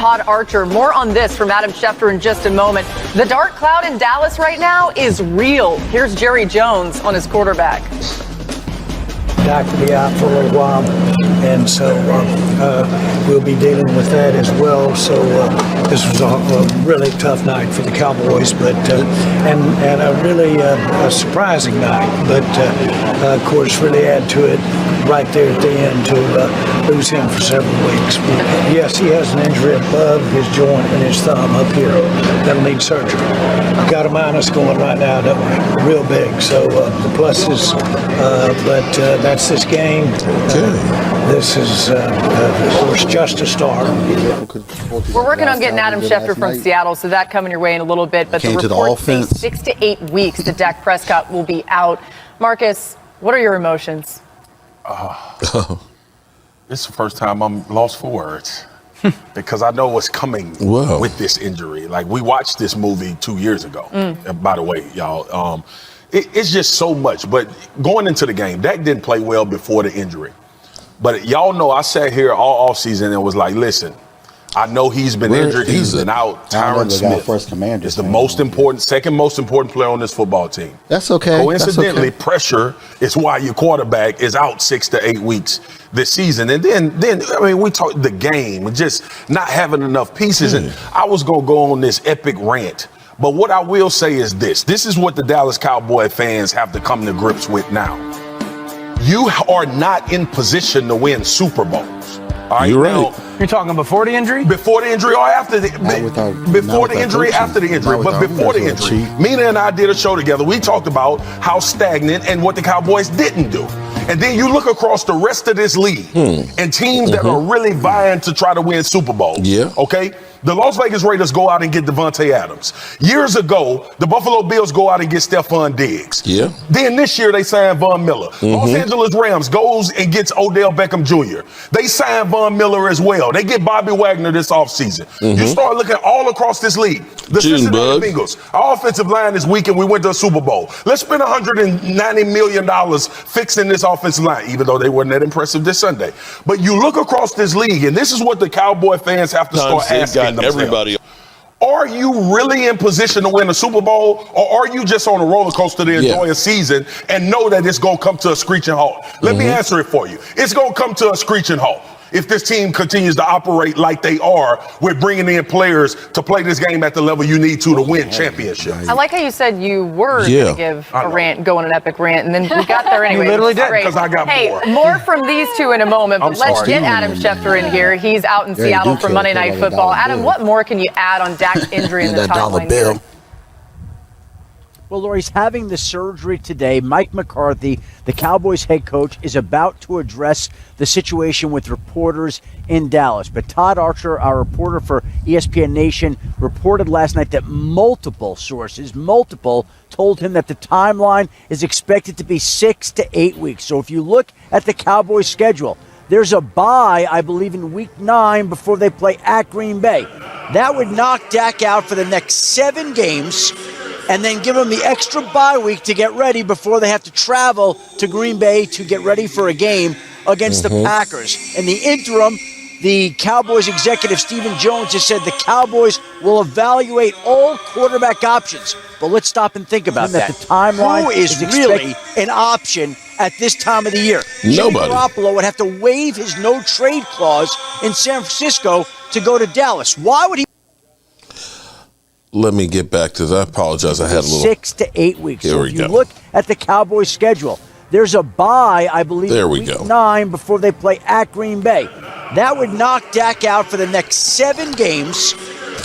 Todd Archer. More on this from Adam Schefter in just a moment. The dark cloud in Dallas right now is real. Here's Jerry Jones on his quarterback. Dak will be out for a little while, and so we'll be dealing with that as well. So this was a really tough night for the Cowboys, but and a really a surprising night. But of course, really add to it right there at the end to lose him for several weeks. Yes, he has an injury above his joint and his thumb up here that'll need surgery. Got a minus going right now, don't we? Real big. So the pluses, but that's this game. This is, of course, just a start. We're working on getting Adam Schefter from Seattle, so that coming your way in a little bit. But the reports say 6 to 8 weeks that Dak Prescott will be out. Marcus, what are your emotions? It's the first time I'm lost for words because I know what's coming with this injury. Like, we watched this movie 2 years ago, by the way, y'all. It's just so much. But going into the game, Dak didn't play well before the injury. But y'all know I sat here all offseason and was like, listen, I know he's been injured. He's been out. Tyron Smith is the most important, second most important player on this football team. That's okay. Coincidentally, pressure is why your quarterback is out 6 to 8 weeks this season. And then I mean, we talk the game, just not having enough pieces. And I was going to go on this epic rant. But what I will say is this. This is what the Dallas Cowboy fans have to come to grips with now. You are not in position to win Super Bowls. All right, you're right. Now, you're talking before the injury? Before the injury or after the before the injury, after the injury. But before the injury, Mina and I did a show together. We talked about how stagnant and what the Cowboys didn't do. And then you look across the rest of this league and teams that are really vying to try to win Super Bowls. Yeah. Okay? The Las Vegas Raiders go out and get Devontae Adams. Years ago, the Buffalo Bills go out and get Stephon Diggs. Yeah. Then this year, they signed Von Miller. Los Angeles Rams goes and gets Odell Beckham Jr. They signed Von Miller as well. They get Bobby Wagner this offseason. You start looking all across this league. The Cincinnati Bengals, our offensive line is weak and we went to a Super Bowl. Let's spend $190 million fixing this offensive line, even though they weren't that impressive this Sunday. But you look across this league, and this is what the Cowboy fans have to start asking themselves. Everybody. Are you really in position to win a Super Bowl, or are you just on a roller coaster to enjoy a season and know that it's going to come to a screeching halt? Let me answer it for you. It's going to come to a screeching halt if this team continues to operate like they are with bringing in players to play this game at the level you need to win championships. I like how you said you were going to give a rant, go on an epic rant, and then we got there anyway. You literally did, because I got more. More from these two in a moment, but let's get Adam Schefter in here. He's out in Seattle for Monday Night Football. Adam, what more can you add on Dak's injury in the top line here? Well, Lori's having the surgery today. Mike McCarthy, the Cowboys head coach, is about to address the situation with reporters in Dallas. But Todd Archer, our reporter for ESPN Nation, reported last night that multiple sources, told him that the timeline is expected to be 6 to 8 weeks. So if you look at the Cowboys schedule, there's a bye, I believe, in week 9 before they play at Green Bay. That would knock Dak out for the next 7 games, and then give them the extra bye week to get ready before they have to travel to Green Bay to get ready for a game against the Packers. In the interim, the Cowboys executive Stephen Jones has said the Cowboys will evaluate all quarterback options. But let's stop and think about that. The timeline Who is really an option at this time of the year? Nobody. Jimmy Garoppolo would have to waive his no-trade clause in San Francisco to go to Dallas. Why would he? Let me get back to that. I apologize. I had a little 6 to 8 weeks. Here so we if you go. look at the Cowboys schedule, there's a bye, I believe, there we week go. 9 before they play at Green Bay. That would knock Dak out for the next 7 games,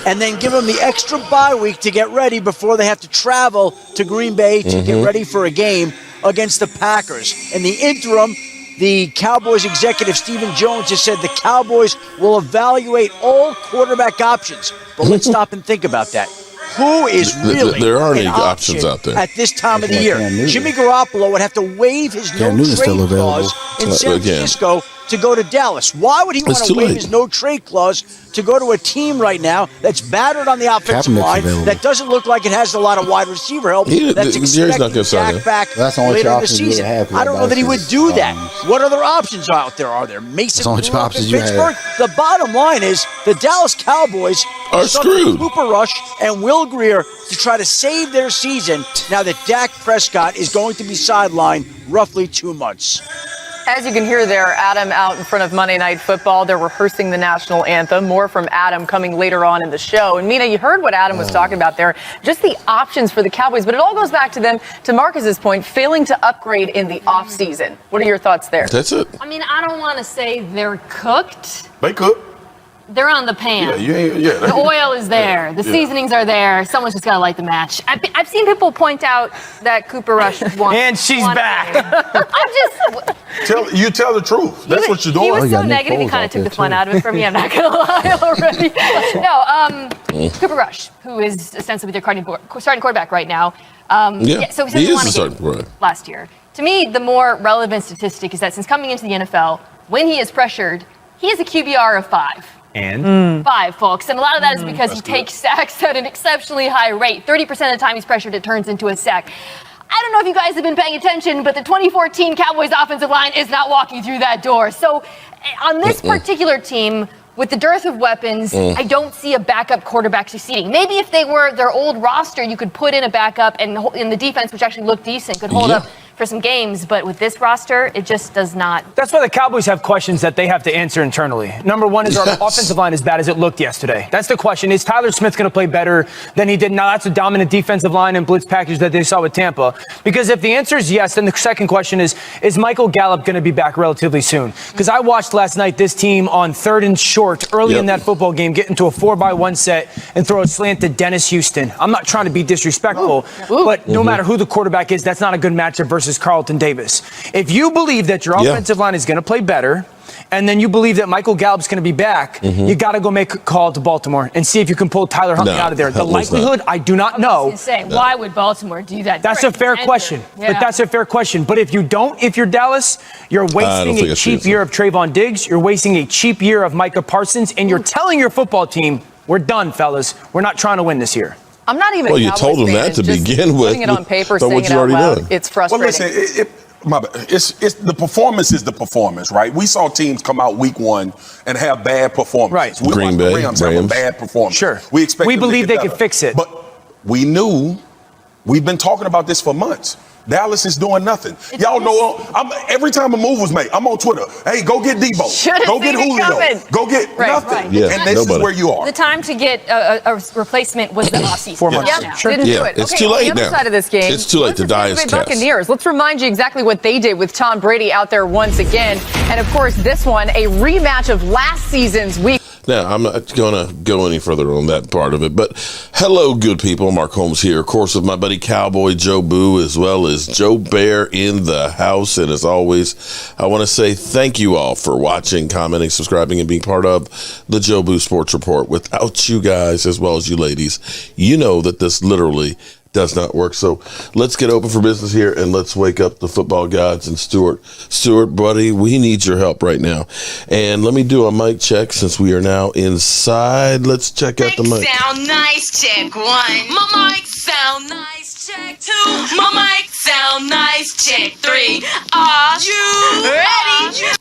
and then give them the extra bye week to get ready before they have to travel to Green Bay to get ready for a game against the Packers. In the interim, the Cowboys executive Stephen Jones has said the Cowboys will evaluate all quarterback options. But let's stop and think about that. who is really there aren't any an options option out there at this time of the year. Cam Newton. Jimmy Garoppolo would have to waive his Cam no Newton's trade still available. clause in San Again. Francisco to go to Dallas. Why would he want It's to too waive late. his no trade clause to go to a team right now that's battered on the offensive Kaepernick's line, available. that doesn't look like it has a lot of wide receiver help, that's Jerry's not expecting gonna sign him. Dak back That's the only later in the options you season? have here I don't know about that he would this. do that. What other options out there are there? Mason the only Rudolph in options you have. Pittsburgh. The bottom line is the Dallas Cowboys Are screwed. Cooper Rush and Will Greer to try to save their season now that Dak Prescott is going to be sidelined roughly 2 months. As you can hear there, Adam out in front of Monday Night Football. They're rehearsing the national anthem. More from Adam coming later on in the show. And Mina, you heard what Adam was talking about there. Just the options for the Cowboys. But it all goes back to them, to Marcus's point, failing to upgrade in the offseason. What are your thoughts there? That's it. I mean, I don't want to say they're cooked. They could. They're on the pan. The The oil is there. The seasonings are there. Someone's just got to light the match. I've seen people point out that Cooper Rush won. And she's back. I'm just. Tell the truth. That's what you're doing. He was you got so Nick negative, he Foles kind out of took there, the fun too. out of it for me. I'm not going to lie already. No, Cooper Rush, who is ostensibly their starting quarterback right now. So he he is won the a starting game quarterback. last year. To me, the more relevant statistic is that since coming into the NFL, when he is pressured, he has a QBR of 5. And 5, folks. And a lot of that is because he takes sacks at an exceptionally high rate. 30% of the time he's pressured, it turns into a sack. I don't know if you guys have been paying attention, but the 2014 Cowboys offensive line is not walking through that door. So on this particular team, with the dearth of weapons, I don't see a backup quarterback succeeding. Maybe if they were their old roster, you could put in a backup and in the defense, which actually looked decent, could hold up for some games. But with this roster, it just does not. that's why the Cowboys have questions that they have to answer internally. Number one, is our offensive line as bad as it looked yesterday? That's the question. Is Tyler Smith going to play better than he did? Now, that's a dominant defensive line and blitz package that they saw with Tampa. Because if the answer is yes, then the second question is Michael Gallup going to be back relatively soon? Because I watched last night this team on 3rd and short early in that football game get into a 4-by-1 set and throw a slant to Dennis Houston. I'm not trying to be disrespectful, but no matter who the quarterback is, that's not a good matchup versus Carlton Davis. If you believe that your offensive line is going to play better, and then you believe that Michael Gallup's going to be back, you got to go make a call to Baltimore and see if you can pull Tyler Huntley out of there. The likelihood, I do not know. I was going to say, why would Baltimore do that? That's They're a fair contender. question. Yeah. But that's a fair question. But if you don't, if you're Dallas, you're wasting think a it's cheap reasonable. year of Trayvon Diggs. You're wasting a cheap year of Micah Parsons. And you're telling your football team, we're done, fellas. We're not trying to win this year. I'm not even Well, a you Cowboys told him fan. that to Just begin with. Putting it on paper, But saying what it you out already loud, done. it's Well, frustrating. listen, it's the performance is the performance, right? We saw teams come out week 1 and have bad performances. Right. We Green watched the Bay, Rams have a Rams. bad performance. Sure. We expect We them to believe get they better. could fix it. But we knew, we've been talking about this for months. Dallas is doing nothing. Y'all know, every time a move was made, I'm on Twitter. Hey, go get Debo. Should've Go get seen it Julio. coming. Go get Right, nothing. right. Yeah, and this nobody. is where you are. The time to get a replacement was the offseason. 4 months. Yeah, Sure. didn't do it. It's Okay, too on late the other now. side of this game, It's too late. The die is Tampa Bay cast. Buccaneers. Let's remind you exactly what they did with Tom Brady out there once again. And of course, this one, a rematch of last season's week. Now, I'm not going to go any further on that part of it, but hello, good people. Mark Holmes here, of course, with my buddy Cowboy Jobu, as well as Joe Bear in the house. And as always, I want to say thank you all for watching, commenting, subscribing, and being part of the Jobu Sports Report. Without you guys, as well as you ladies, you know that this literally does not work. So let's get open for business here and let's wake up the football gods and Stuart. Stuart, buddy, we need your help right now. And let me do a mic check since we are now inside. Let's check out the mic. Sound nice, check 1. My mic sound nice, check 2. My mic sound nice, check 3. Are you ready?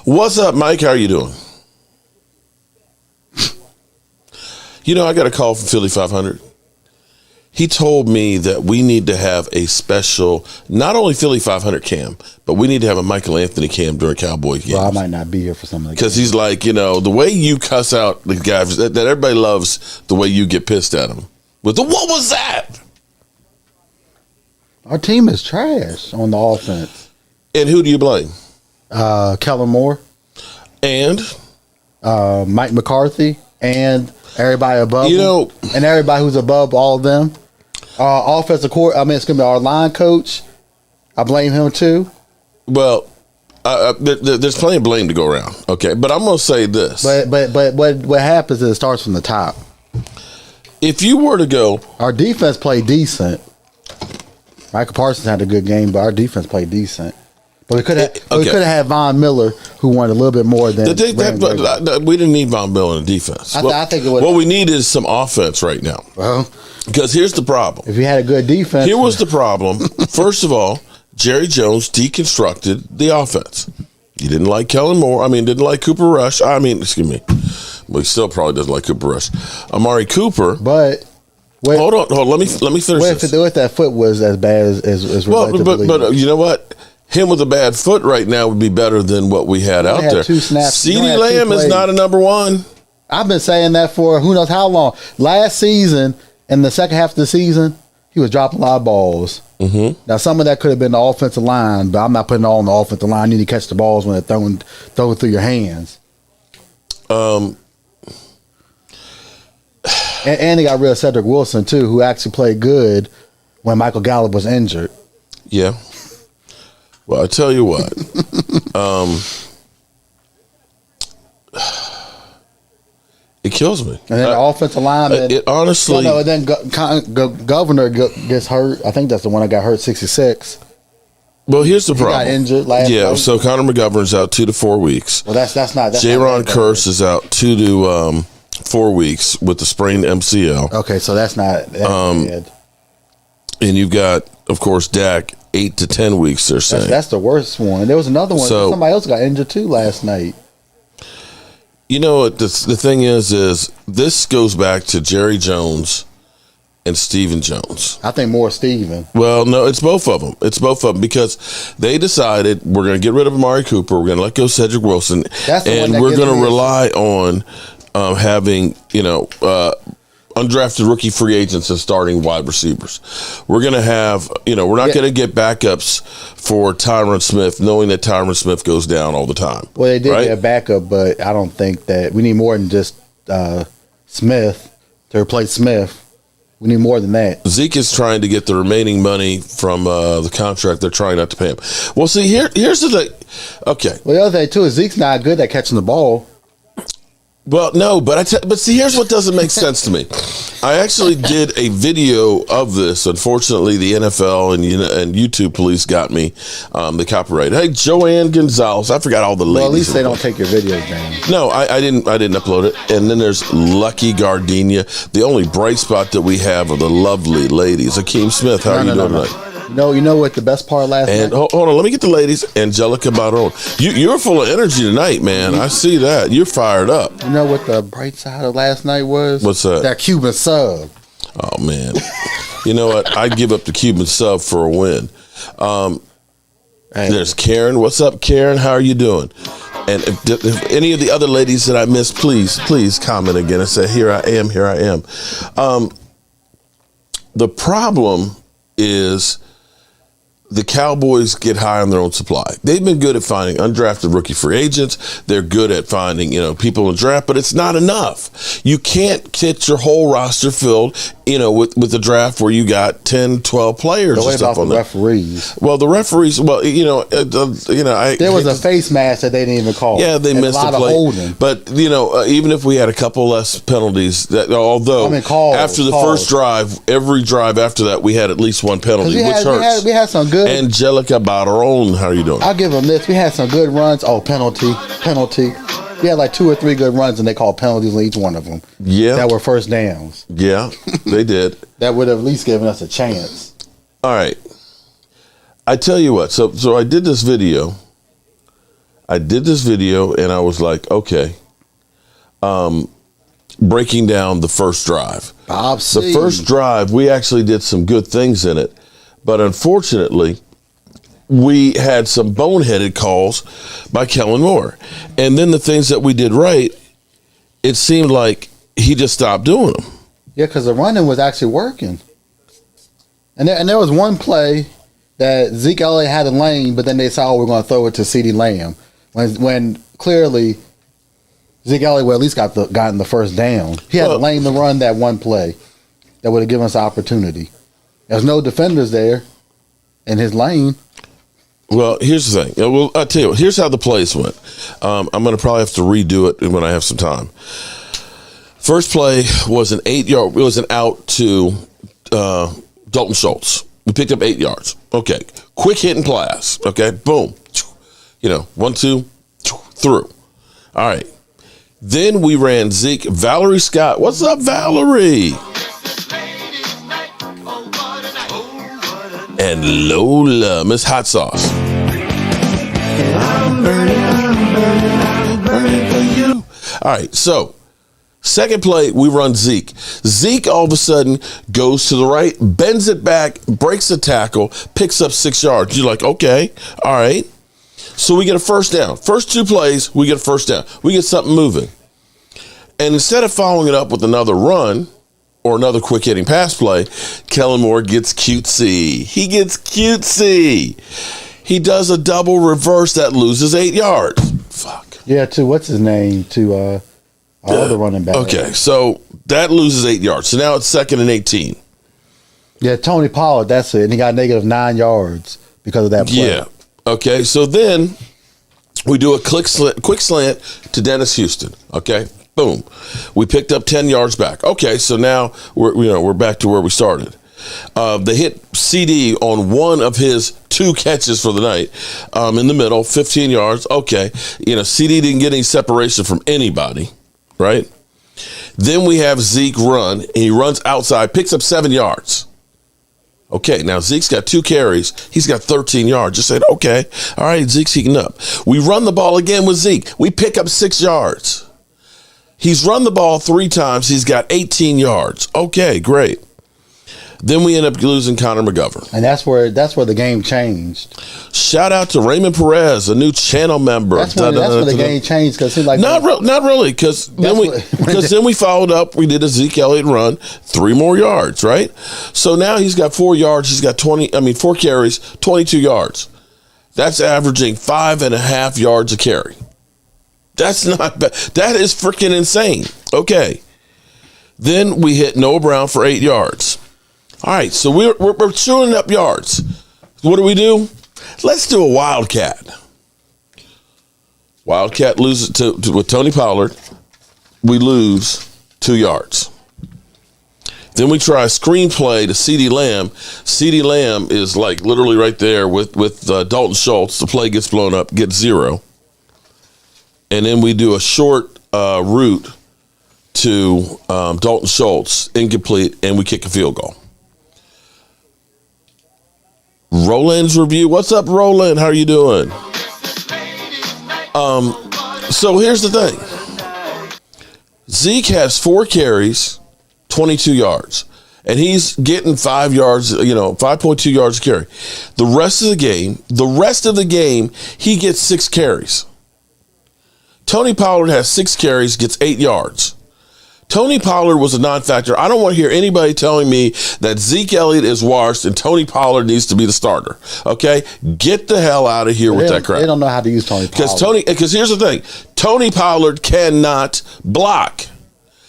What's up, Mike? How are you doing? You know, I got a call from Philly 500. He told me that we need to have a special, not only Philly 500 cam, but we need to have a Michael Anthony cam during Cowboy games. Well, I might not be here for some of the Because he's like, you know, the way you cuss out the guys, that everybody loves the way you get pissed at him. With the, what was that? Our team is trash on the offense. And who do you blame? Kellen Moore, And Mike McCarthy, and everybody above You him, know- and everybody who's above all of them. Offensive court. I mean, it's gonna be our line coach. I blame him too. well, there's plenty of blame to go around. Okay, but I'm gonna say this: But what happens is it starts from the top. if you were to go, our defense played decent. Michael Parsons had a good game, but our defense played decent. But we could have had Von Miller, who wanted a little bit more than. We didn't need Von Miller in defense. I think it would. What we need is some offense right now. Well, because here's the problem. If you had a good defense, here was the problem. First of all, Jerry Jones deconstructed the offense. He didn't like Kellen Moore. I mean, didn't like Cooper Rush. I mean, excuse me. Well, he still probably doesn't like Cooper Rush. Amari Cooper. But hold on. Let me finish this. What if that foot was as bad as well, but you know what? Him with a bad foot right now would be better than what we had out there. CeeDee Lamb is not a number one. I've been saying that for who knows how long. Last season, in the second half of the season, he was dropping a lot of balls. Mm-hmm. Now, some of that could have been the offensive line, but I'm not putting it all on the offensive line. You need to catch the balls when they're throwing through your hands. And they got rid of Cedric Wilson, too, who actually played good when Michael Gallup was injured. Yeah. Well, I tell you what. It kills me. And then the offensive lineman. It honestly. No, and then Governor gets hurt. I think that's the one that got hurt, 66. Well, here's the problem. He got injured last night. So Connor McGovern's out 2 to 4 weeks. Well, that's not. Jaron Kearse is out 2 to 4 weeks with the sprained MCL. Okay, so that's not bad. And you've got, of course, Dak 8 to 10 weeks. They're saying that's the worst one. There was another one. So, somebody else got injured too last night. You know what the thing is this goes back to Jerry Jones and Stephen Jones. I think more Stephen. Well, no, it's both of them. It's both of them because they decided we're going to get rid of Amari Cooper. We're going to let go Cedric Wilson, and we're going to rely on having undrafted rookie free agents as starting wide receivers. We're going to have, we're not going to get backups for Tyron Smith, knowing that Tyron Smith goes down all the time. Well, they did get a backup, but I don't think that we need more than just Smith to replace Smith. We need more than that. Zeke is trying to get the remaining money from the contract. They're trying not to pay him. Well, see, here's the thing. Okay. Well, the other thing, too, is Zeke's not good at catching the ball. Well, no, but see, here's what doesn't make sense to me. I actually did a video of this. Unfortunately, the NFL and YouTube police got me the copyright. Hey, Joanne Gonzalez, I forgot all the ladies. Well, at least they don't take your videos down. No, I didn't upload it. And then there's Lucky Gardenia. The only bright spot that we have are the lovely ladies. Akeem Smith, how are you doing tonight? You know what the best part last night? Hold on, let me get the ladies. Angelica Barone. You're full of energy tonight, man. I see that. You're fired up. You know what the bright side of last night was? What's that? That Cuban sub. Oh, man. You know what? I'd give up the Cuban sub for a win. There's Karen. What's up, Karen? How are you doing? And if any of the other ladies that I missed, please comment again and say, here I am. The problem is the Cowboys get high on their own supply. They've been good at finding undrafted rookie free agents. They're good at finding, people in draft, but it's not enough. You can't get your whole roster filled, with the draft where you got 10, 12 players and stuff on there. Referees. Well, the referees, there was a face mask that they didn't even call. Yeah, they missed a play. Holding. But, even if we had a couple less penalties, after the first drive, every drive after that, we had at least one penalty, which hurts. We had some good. Angelica Barone, how are you doing? I'll give them this. We had some good runs. Oh, penalty. We had like 2 or 3 good runs, and they called penalties on each one of them. Yeah. That were first downs. Yeah, they did. That would have at least given us a chance. All right. I tell you what. So I did this video. And I was like, okay. Breaking down the first drive. The first drive, we actually did some good things in it. But unfortunately, we had some boneheaded calls by Kellen Moore. And then the things that we did right, it seemed like he just stopped doing them. Yeah, because the running was actually working. And there was one play that Zeke Elliott had a lane, but then they saw we're going to throw it to CeeDee Lamb. When clearly Zeke Elliott would at least gotten the first down. He had a lane to run that one play that would have given us opportunity. There's no defenders there in his lane. Well, here's the thing. Well, I'll tell you here's how the plays went. I'm going to probably have to redo it when I have some time. First play was an 8-yard. It was an out to Dalton Schultz. We picked up 8 yards. Okay. Quick hit and pass. Okay. Boom. 1, 2, through. All right. Then we ran Zeke. Valerie Scott. What's up, Valerie? And Lola, Miss Hot Sauce. I'm burning for you. All right, so second play, we run Zeke. Zeke all of a sudden goes to the right, bends it back, breaks the tackle, picks up 6 yards. You're like, okay, all right. So we get a first down. First 2 plays, we get a first down. We get something moving. And instead of following it up with another run or another quick hitting pass play, Kellen Moore gets cutesy. He gets cutesy. He does a double reverse that loses 8 yards. Fuck. Yeah, to what's his name? To our other running back. Okay, so that loses 8 yards. So now it's 2nd and 18. Yeah, Tony Pollard, that's it. And he got negative 9 yards because of that play. Yeah. Okay, so then we do a quick slant to Dennis Houston. Okay, boom. We picked up 10 yards back. Okay, so now we're back to where we started. They hit CD on one of his 2 catches for the night in the middle, 15 yards. Okay, CD didn't get any separation from anybody, right? Then we have Zeke run, and he runs outside, picks up 7 yards. Okay, now Zeke's got 2 carries. He's got 13 yards. Just said, okay, all right, Zeke's heating up. We run the ball again with Zeke. We pick up 6 yards. He's run the ball 3 times. He's got 18 yards. Okay, great. Then we end up losing Connor McGovern. And that's where the game changed. Shout out to Raymond Perez, a new channel member. That's where the game changed because not really, because then we followed up. We did a Zeke Elliott run, 3 more yards, right? So now he's got 4 yards. He's got 4 carries, 22 yards. That's averaging 5.5 yards a carry. That's not bad. That is freaking insane. Okay. Then we hit Noah Brown for 8 yards. All right, so we're chewing up yards. What do? Let's do a Wildcat. Wildcat loses with Tony Pollard. We lose 2 yards. Then we try a screenplay to CeeDee Lamb. CeeDee Lamb is like literally right there with Dalton Schultz. The play gets blown up, gets 0. And then we do a short route to Dalton Schultz, incomplete, and we kick a field goal. Roland's review. What's up, Roland? How are you doing? So here's the thing. Zeke has 4 carries, 22 yards. And he's getting 5 yards, 5.2 yards a carry. The rest of the game, he gets 6 carries. Tony Pollard has 6 carries, gets 8 yards. Tony Pollard was a non-factor. I don't want to hear anybody telling me that Zeke Elliott is washed and Tony Pollard needs to be the starter. Okay? Get the hell out of here with that crap. They don't know how to use Tony Pollard. Because here's the thing. Tony Pollard cannot block.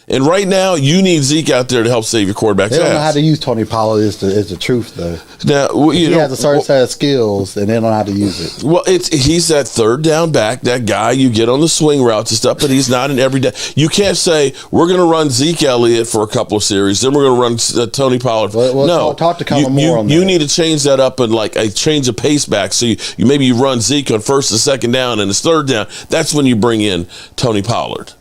And right now, you need Zeke out there to help save your quarterback's ass. They don't know how to use Tony Pollard is the truth, though. Now, he has a certain set of skills, and they don't know how to use it. Well, he's that third down back, that guy you get on the swing routes and stuff, but he's not an everyday. You can't say, we're going to run Zeke Elliott for a couple of series, then we're going to run Tony Pollard. No. Talk to Kellen Moore on that. You need to change that up and like a change of pace back. So you run Zeke on first and second down, and it's third down. That's when you bring in Tony Pollard.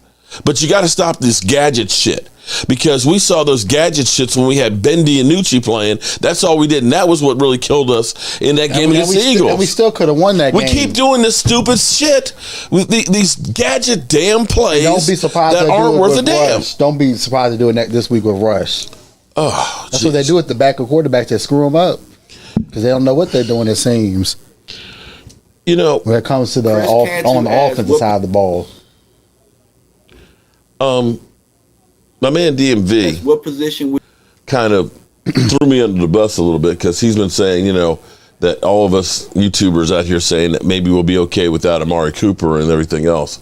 But you got to stop this gadget shit, because we saw those gadget shits when we had Ben DiNucci playing. That's all we did, and that was what really killed us in that game against the Eagles. And we still could have won that game. We keep doing this stupid shit with these gadget damn plays. Don't be surprised that aren't worth a damn. Don't be surprised to do it this week with Rush. Oh, that's what they do with the back of quarterbacks. They screw them up because they don't know what they're doing. It seems. When it comes to the offensive side of the ball. My man DMV, what position kind of threw me under the bus a little bit, because he's been saying, that all of us YouTubers out here saying that maybe we'll be okay without Amari Cooper and everything else.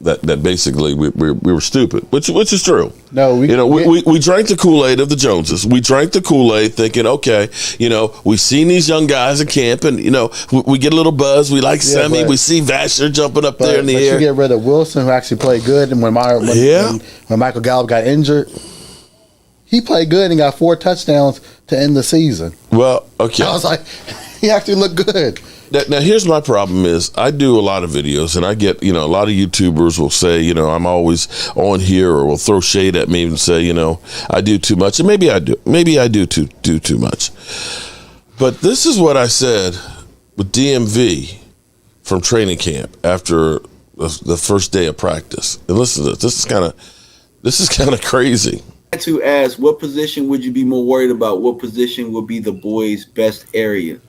that basically we were stupid, which is true. No, we drank the Kool-Aid of the Joneses. We drank the Kool-Aid thinking, okay, we've seen these young guys at camp, and we get a little buzz. We like Semi. We see Vasher jumping up there in the air. You get rid of Wilson, who actually played good, and when Michael Gallup got injured, he played good and got 4 touchdowns to end the season. Well, okay, I was like, he actually looked good. Now, here's my problem is I do a lot of videos, and I get, a lot of YouTubers will say, I'm always on here, or will throw shade at me and say, I do too much. And maybe I do. Maybe I do too much. But this is what I said with DMV from training camp after the first day of practice. And listen to this. This is kind of crazy. To ask, what position would you be more worried about? What position would be the boys' best area?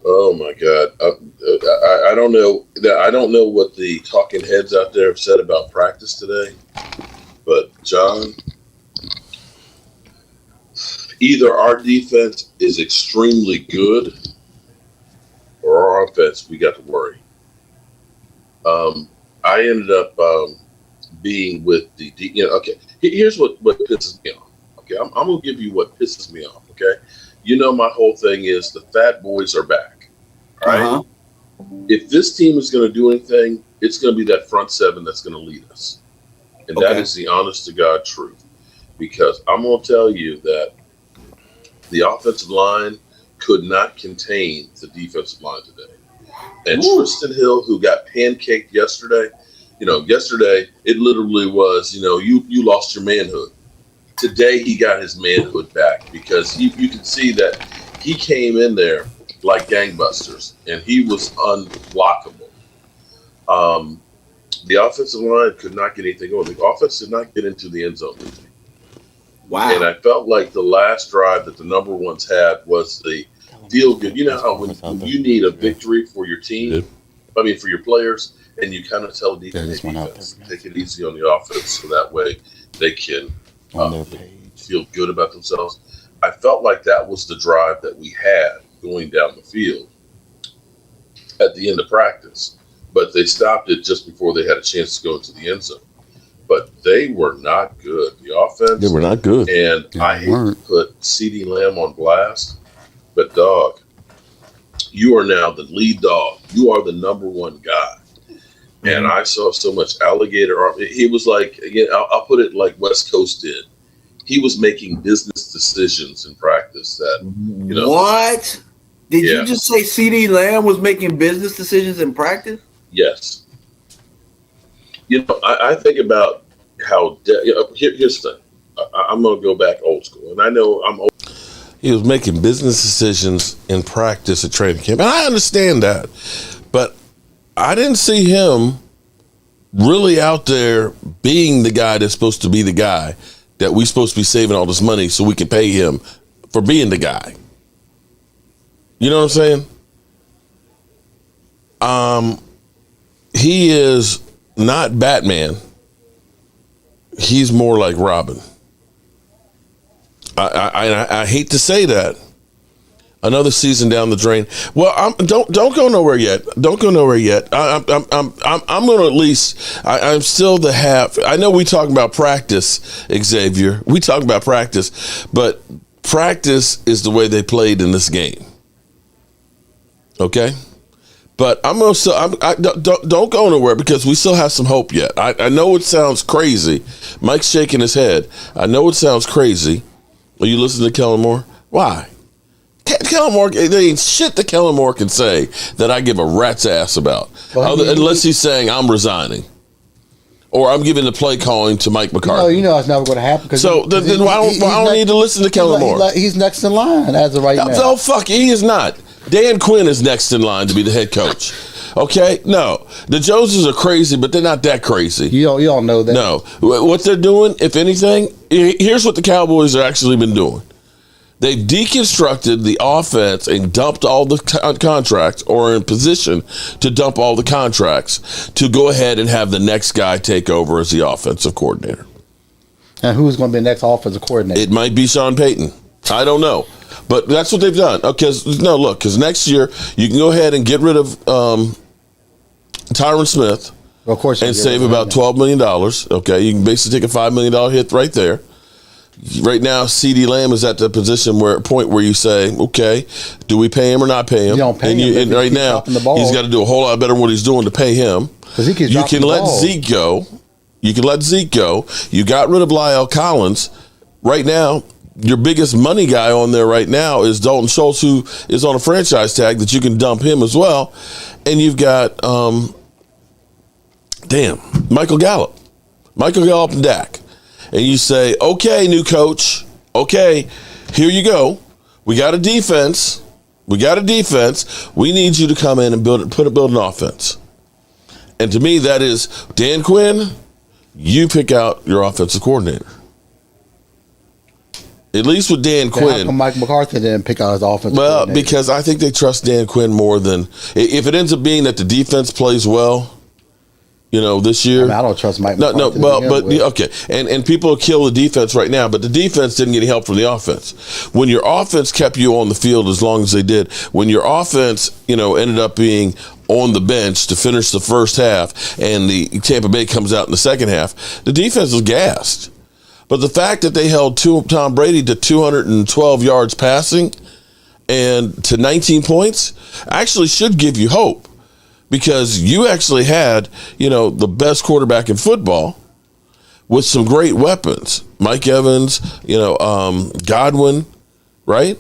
Oh my God! I don't know. I don't know what the talking heads out there have said about practice today, but John, either our defense is extremely good, or our offense we got to worry. I ended up being with the okay. Here's what pisses me off. Okay, I'm gonna give you what pisses me off. Okay. My whole thing is the fat boys are back. All right. Uh-huh. If this team is going to do anything, it's going to be that front seven that's going to lead us. And that is the honest to God truth. Because I'm going to tell you that the offensive line could not contain the defensive line today. And Tristan Hill, who got pancaked yesterday, yesterday it literally was, you lost your manhood. Today he got his manhood back because you can see that he came in there like gangbusters and he was unblockable. The offensive line could not get anything going. The offense did not get into the end zone. Wow. And I felt like the last drive that the number ones had was the feel good. You know how when you need a victory for your team, for your players, and you kind of tell the defense, take it easy on the offense so that way they can feel good about themselves. I felt like that was the drive that we had going down the field at the end of practice, but they stopped it just before they had a chance to go into the end zone. But they were not good. The offense, they were not good, and I hate to put CeeDee Lamb on blast, but dog, you are now the lead dog. You are the number one guy. And I saw so much alligator arm. He was like, again, I'll put it like West Coast did. He was making business decisions in practice that, What? Did you just say CeeDee Lamb was making business decisions in practice? Yes. I think about how, here's the thing. I'm going to go back old school. And I know I'm old. He was making business decisions in practice at training camp. And I understand that. But I didn't see him really out there being the guy that's supposed to be the guy that we're supposed to be saving all this money so we can pay him for being the guy. You know what I'm saying? He is not Batman. He's more like Robin. I hate to say that. Another season down the drain. Well, don't go nowhere yet. Don't go nowhere yet. I'm going to at least. I'm still the half. I know we talk about practice, Xavier. We talk about practice, but practice is the way they played in this game. Okay, but I'm going to. Don't go nowhere because we still have some hope yet. I know it sounds crazy. Mike's shaking his head. I know it sounds crazy. Are you listening to Kellen Moore? Why? Kellen Moore, there ain't shit that Kellen Moore can say that I give a rat's ass about, unless he's saying I'm resigning or I'm giving the play calling to Mike McCarthy. You know it's never going to happen. So then why don't I need to listen to Kellen Moore? He's next in line as of right now. Oh, fuck, he is not. Dan Quinn is next in line to be the head coach. Okay? No. The Joneses are crazy, but they're not that crazy. You all know that. No. What they're doing, if anything, here's what the Cowboys have actually been doing. They've deconstructed the offense and dumped all the contracts, or in position to dump all the contracts to go ahead and have the next guy take over as the offensive coordinator. And who's going to be the next offensive coordinator? It might be Sean Payton. I don't know. But that's what they've done. Because next year you can go ahead and get rid of Tyron Smith. Well, of course, and save about $12 million. Okay, you can basically take a $5 million hit right there. Right now, CD Lamb is at the point where you say, okay, do we pay him or not pay him? You don't pay him. And right now, he's got to do a whole lot better than what he's doing to pay him. You can let Zeke go. You can let Zeke go. You got rid of Lyle Collins. Right now, your biggest money guy on there right now is Dalton Schultz, who is on a franchise tag that you can dump him as well. And you've got, Michael Gallup and Dak. And you say, okay, new coach, okay, here you go. We got a defense. We need you to come in and build an offense. And to me, that is Dan Quinn, you pick out your offensive coordinator. At least with Dan Quinn. How come Mike McCarthy didn't pick out his offensive coordinator? Well, because I think they trust Dan Quinn more than – if it ends up being that the defense plays well – this year. I don't trust Mike. Okay, and people kill the defense right now, but the defense didn't get any help from the offense. When your offense kept you on the field as long as they did, when your offense, ended up being on the bench to finish the first half, and the Tampa Bay comes out in the second half, the defense was gassed. But the fact that they held Tom Brady to 212 yards passing and to 19 points actually should give you hope. Because you actually had, the best quarterback in football with some great weapons. Mike Evans, Godwin, right?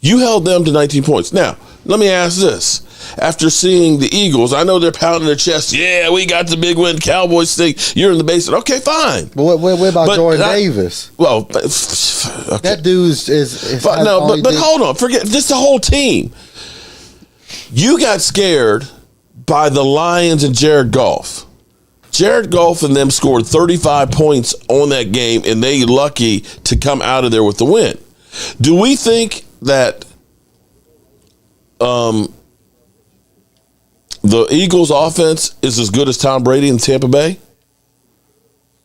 You held them to 19 points. Now, let me ask this. After seeing the Eagles, I know they're pounding their chest. Yeah, we got the big win. Cowboys think you're in the basement. Okay, fine. But what about Jordan Davis? Well, okay. That dude is but hold on. Forget just the whole team. You got scared by the Lions and Jared Goff. Jared Goff and them scored 35 points on that game, and they lucky to come out of there with the win. Do we think that the Eagles' offense is as good as Tom Brady in Tampa Bay?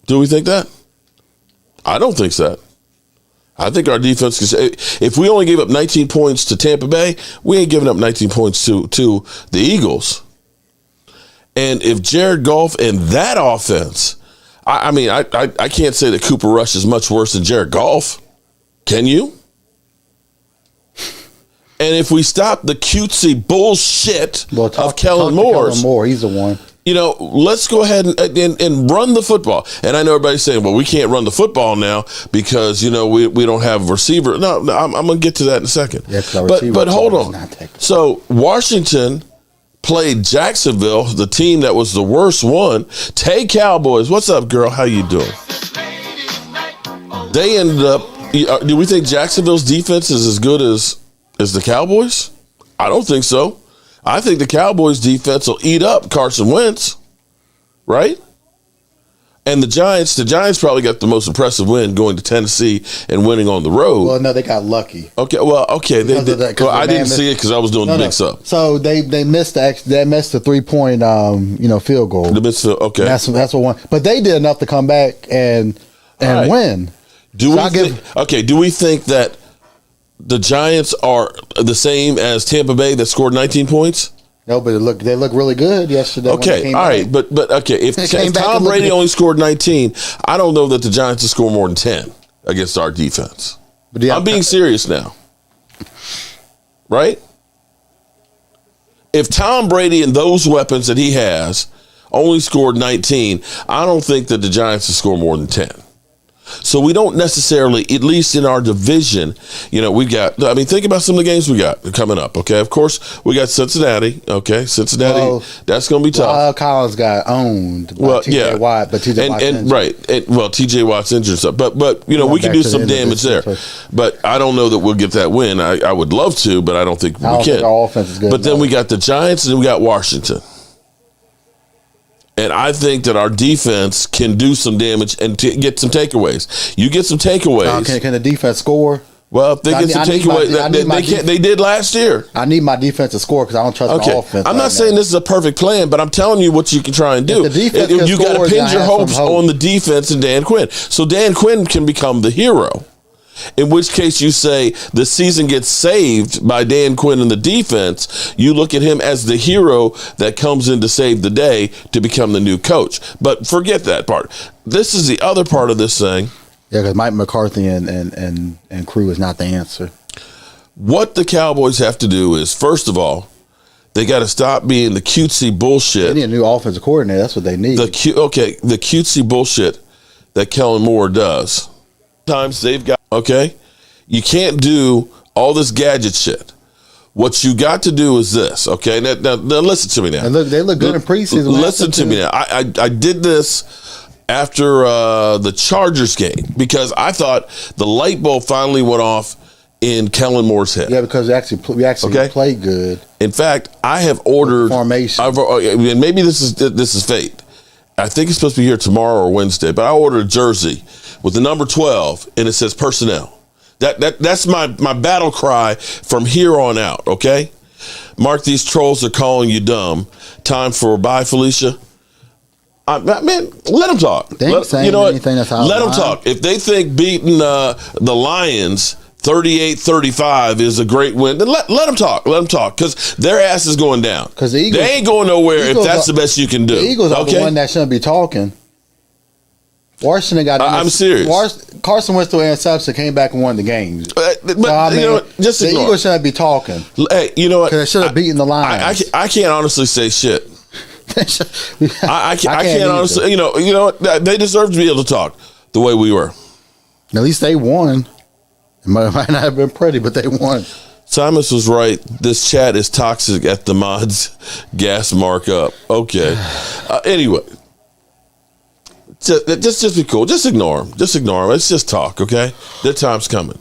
Do we think that? I don't think so. I think our defense can say, if we only gave up 19 points to Tampa Bay, we ain't giving up 19 points to the Eagles. And if Jared Goff and that offense, I can't say that Cooper Rush is much worse than Jared Goff. Can you? And if we stop the cutesy bullshit of Kellen Moore, he's the one. Let's go ahead and run the football. And I know everybody's saying, well, we can't run the football now because, we don't have a receiver. No, I'm going to get to that in a second. Yeah, but hold on. So Washington played Jacksonville, the team that was the worst one. Tay Cowboys, what's up, girl? How you doing? They ended up, do we think Jacksonville's defense is as good as the Cowboys? I don't think so. I think the Cowboys defense will eat up Carson Wentz, right? And the Giants probably got the most impressive win going to Tennessee and winning on the road. Well, no, they got lucky. Okay. They did. I didn't see it because I was doing the mix up. So they missed the 3-point field goal. The missed field. Okay. That's what one. But they did enough to come back and win. Do we think that the Giants are the same as Tampa Bay that scored 19 points? No, but they look really good yesterday. Okay, all right, but okay, if Tom Brady only scored 19, I don't know that the Giants will score more than 10 against our defense. But I'm being serious now, right? If Tom Brady and those weapons that he has only scored 19, I don't think that the Giants will score more than 10. So we don't necessarily, at least in our division, we've got, think about some of the games we got coming up, okay? Of course, we got Cincinnati, okay? Cincinnati, that's going to be tough. Collins got owned by TJ Watt, but TJ Watt's injured. Right. TJ Watt's injured stuff. But we can do some damage there. But I don't know that we'll get that win. I would love to, but I don't think we can. Think our offense is good. But then we got the Giants and we got Washington. And I think that our defense can do some damage and get some takeaways. You get some takeaways. Can the defense score? Well, if they get some takeaways, they did last year. I need my defense to score because I don't trust my offense. I'm not saying this is a perfect plan, but I'm telling you what you can try and do. You got to pin your hopes on the defense and Dan Quinn. So Dan Quinn can become the hero. In which case you say the season gets saved by Dan Quinn and the defense. You look at him as the hero that comes in to save the day to become the new coach. But forget that part. This is the other part of this thing. Yeah, because Mike McCarthy and crew is not the answer. What the Cowboys have to do is, first of all, they got to stop being the cutesy bullshit. They need a new offensive coordinator. That's what they need. The cutesy bullshit that Kellen Moore does. Times they've got, okay? You can't do all this gadget shit. What you got to do is this, okay? Now listen to me now. And they look good in preseason. Listen to me now. I did this after the Chargers game because I thought the light bulb finally went off in Kellen Moore's head. Yeah, because we actually played good. In fact, I have ordered formation. And maybe this is fate. I think it's supposed to be here tomorrow or Wednesday, but I ordered a jersey with the number 12 and it says personnel. That's my battle cry from here on out, okay? Mark, these trolls are calling you dumb. Time for bye, Felicia. Man, let them talk. They ain't saying anything that's out of Let them line. talk. If they think beating the Lions 38-35 is a great win, then let them talk. Let them talk because their ass is going down. Because they ain't going nowhere if that's the best you can do. The Eagles are the one that shouldn't be talking. Washington got. I'm serious. Carson Wentz threw interception, came back and won the games. But you know what? Just the ignore Eagles shouldn't be talking. Hey, you know what? Because they should have beaten the Lions. I can't honestly say shit. I can't honestly. You know what? They deserve to be able to talk the way we were. At least they won. It might not have been pretty, but they won. Thomas was right. This chat is toxic at the mods gas markup. Okay. Anyway, just be cool. Just ignore them. Just ignore them. Let's just talk, okay? Their time's coming.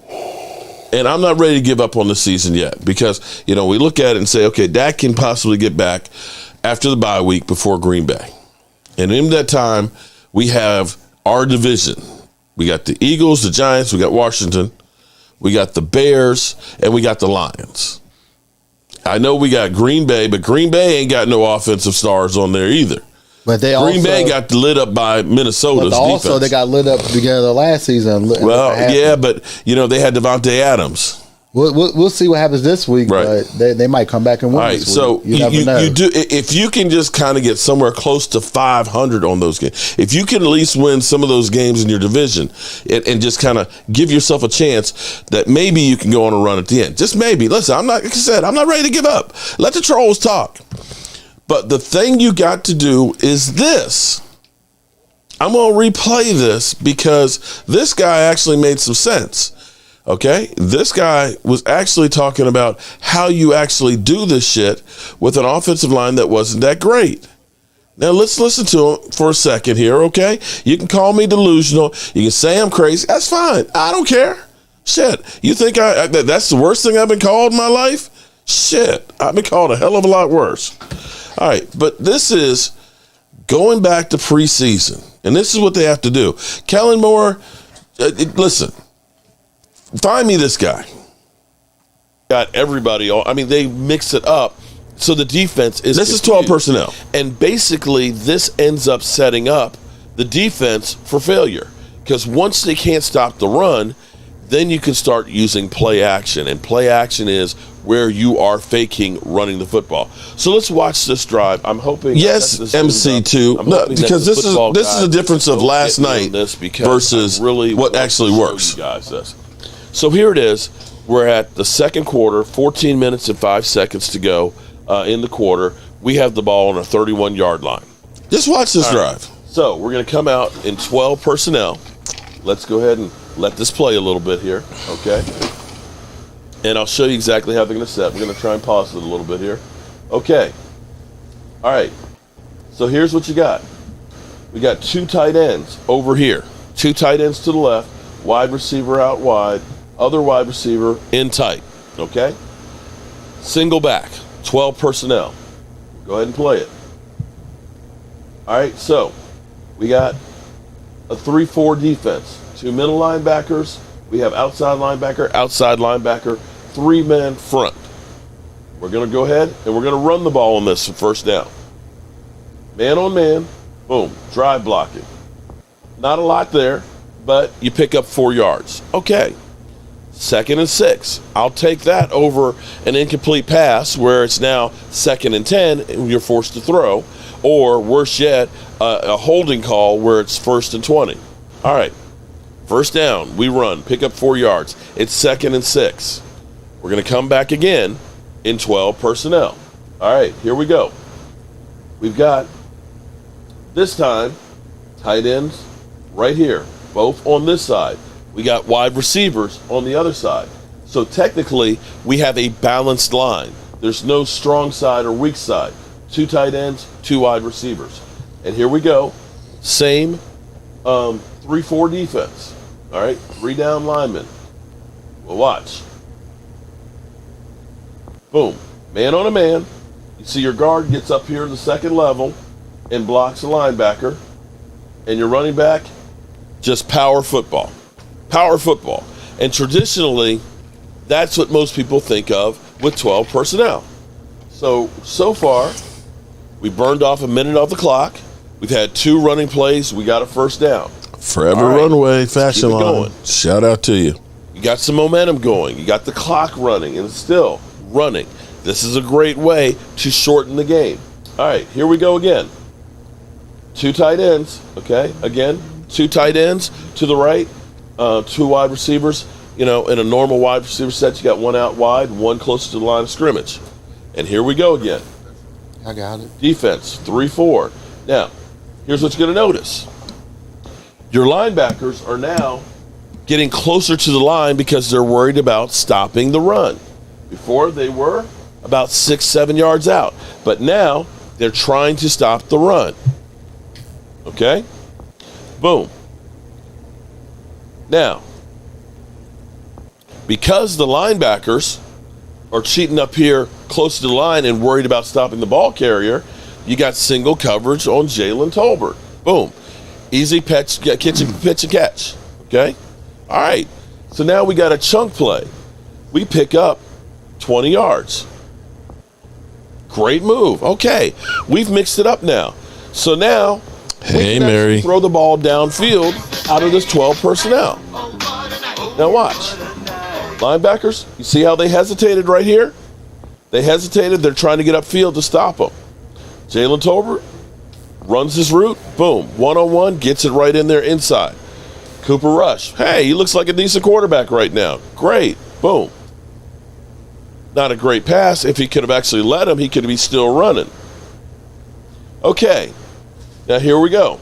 And I'm not ready to give up on the season yet because, we look at it and say, okay, Dak can possibly get back after the bye week before Green Bay. And in that time, we have our division. We got the Eagles, the Giants, we got Washington. We got the Bears, and we got the Lions. I know we got Green Bay, but Green Bay ain't got no offensive stars on there either. But Green Bay got lit up by Minnesota's but also defense. They got lit up together last season. Well, yeah, but they had Devontae Adams. We'll see what happens this week, right. But they might come back and win. All right, this so week. You never know. do if you can just kind of get somewhere close to 500 on those games. If you can at least win some of those games in your division and just kind of give yourself a chance that maybe you can go on a run at the end. Just maybe. Listen, like I said, I'm not ready to give up. Let the trolls talk. But the thing you got to do is this. I'm going to replay this because this guy actually made some sense. Okay, this guy was actually talking about how you actually do this shit with an offensive line that wasn't that great. Now let's listen to him for a second here, okay? You can call me delusional. You can say I'm crazy. That's fine. I don't care. Shit. You think that's the worst thing I've been called in my life? Shit. I've been called a hell of a lot worse. All right, but this is going back to preseason, and this is what they have to do. Kellen Moore, listen. Find me this guy. Got everybody all. I mean, they mix it up. So the defense is. This is 12 personnel. And basically, this ends up setting up the defense for failure. Because once they can't stop the run, then you can start using play action. And play action is where you are faking running the football. So let's watch this drive. I'm hoping. Yes, MC2. No, because this is the difference of last night versus really what actually works. Guys, this. So here it is. We're at the second quarter, 14 minutes and 5 seconds to go in the quarter. We have the ball on a 31-yard line. Just watch this drive. So we're going to come out in 12 personnel. Let's go ahead and let this play a little bit here, okay? And I'll show you exactly how they're going to set. We're going to try and pause it a little bit here. Okay. All right. So here's what you got. We got two tight ends over here. Two tight ends to the left, wide receiver out wide, other wide receiver in tight, okay? Single back, 12 personnel. Go ahead and play it. All right, so we got a 3-4 defense. Two middle linebackers. We have outside linebacker, 3 men front. We're going to go ahead and we're going to run the ball on this for first down. Man on man, boom, drive blocking. Not a lot there, but you pick up 4 yards. Okay. 2nd and 6. I'll take that over an incomplete pass where it's now 2nd and 10 and you're forced to throw, or worse yet, a holding call where it's 1st and 20. All right, 1st down, we run, pick up 4 yards. It's 2nd and 6. We're going to come back again in 12 personnel. All right, here we go. We've got, this time, tight ends right here, both on this side. We got wide receivers on the other side. So technically, we have a balanced line. There's no strong side or weak side. 2 tight ends, 2 wide receivers. And here we go. Same 3-4 defense. All right, 3 down linemen. Well, watch. Boom. Man on a man. You see your guard gets up here to the 2nd level and blocks a linebacker. And your running back, just power football. Power football. And traditionally, that's what most people think of with 12 personnel. So far, we burned off a minute off the clock. We've had 2 running plays. We got a 1st down. Forever right. runway, fashion line. Going. Shout out to you. You got some momentum going. You got the clock running and still running. This is a great way to shorten the game. All right, here we go again. 2 tight ends, okay? Again, 2 tight ends to the right, 2 wide receivers. You know, in a normal wide receiver set, you got 1 out wide, 1 closer to the line of scrimmage. And here we go again. I got it. Defense, 3-4. Now, here's what you're going to notice. Your linebackers are now getting closer to the line because they're worried about stopping the run. Before, they were about 6-7 yards out. But now, they're trying to stop the run. Okay? Boom. Now, because the linebackers are cheating up here close to the line and worried about stopping the ball carrier, you got single coverage on Jalen Tolbert. Boom. Easy pitch and catch. Okay? All right. So now we got a chunk play. We pick up 20 yards. Great move. Okay. We've mixed it up now. So now, hey, Mary, actually throw the ball downfield out of this 12 personnel. Now watch. Linebackers, you see how they hesitated right here? They hesitated. They're trying to get upfield to stop them. Jalen Tolbert runs his route. Boom. One-on-one, gets it right in there inside. Cooper Rush. Hey, he looks like a decent quarterback right now. Great. Boom. Not a great pass. If he could have actually let him, he could be still running. Okay. Now here we go.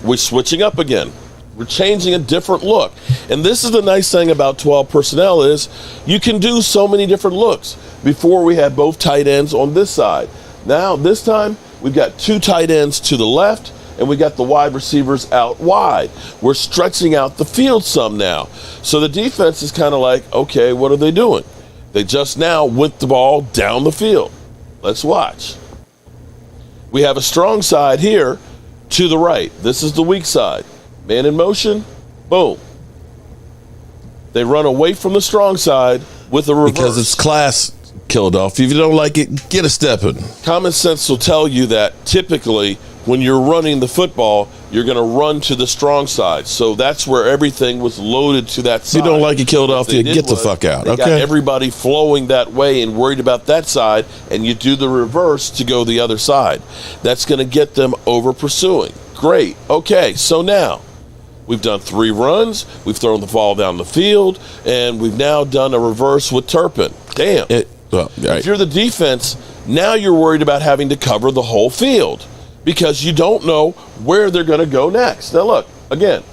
We're switching up again. We're changing a different look. And this is the nice thing about 12 personnel is you can do so many different looks. Before we had both tight ends on this side. Now this time we've got 2 tight ends to the left and we got the wide receivers out wide. We're stretching out the field some now. So the defense is kind of like, okay, what are they doing? They just now went the ball down the field. Let's watch. We have a strong side here to the right. This is the weak side. Man in motion, boom. They run away from the strong side with a reverse. Because it's class, Philadelphia. If you don't like it, get a stepping. Common sense will tell you that typically when you're running the football, you're going to run to the strong side. So that's where everything was loaded to that side. If you don't like it, Philadelphia, get the fuck out. They got everybody flowing that way and worried about that side, and you do the reverse to go the other side. That's going to get them over pursuing. Great. Okay, so now we've done 3 runs, we've thrown the ball down the field, and we've now done a reverse with Turpin. Damn. If you're the defense, now you're worried about having to cover the whole field because you don't know where they're going to go next. Now look, again,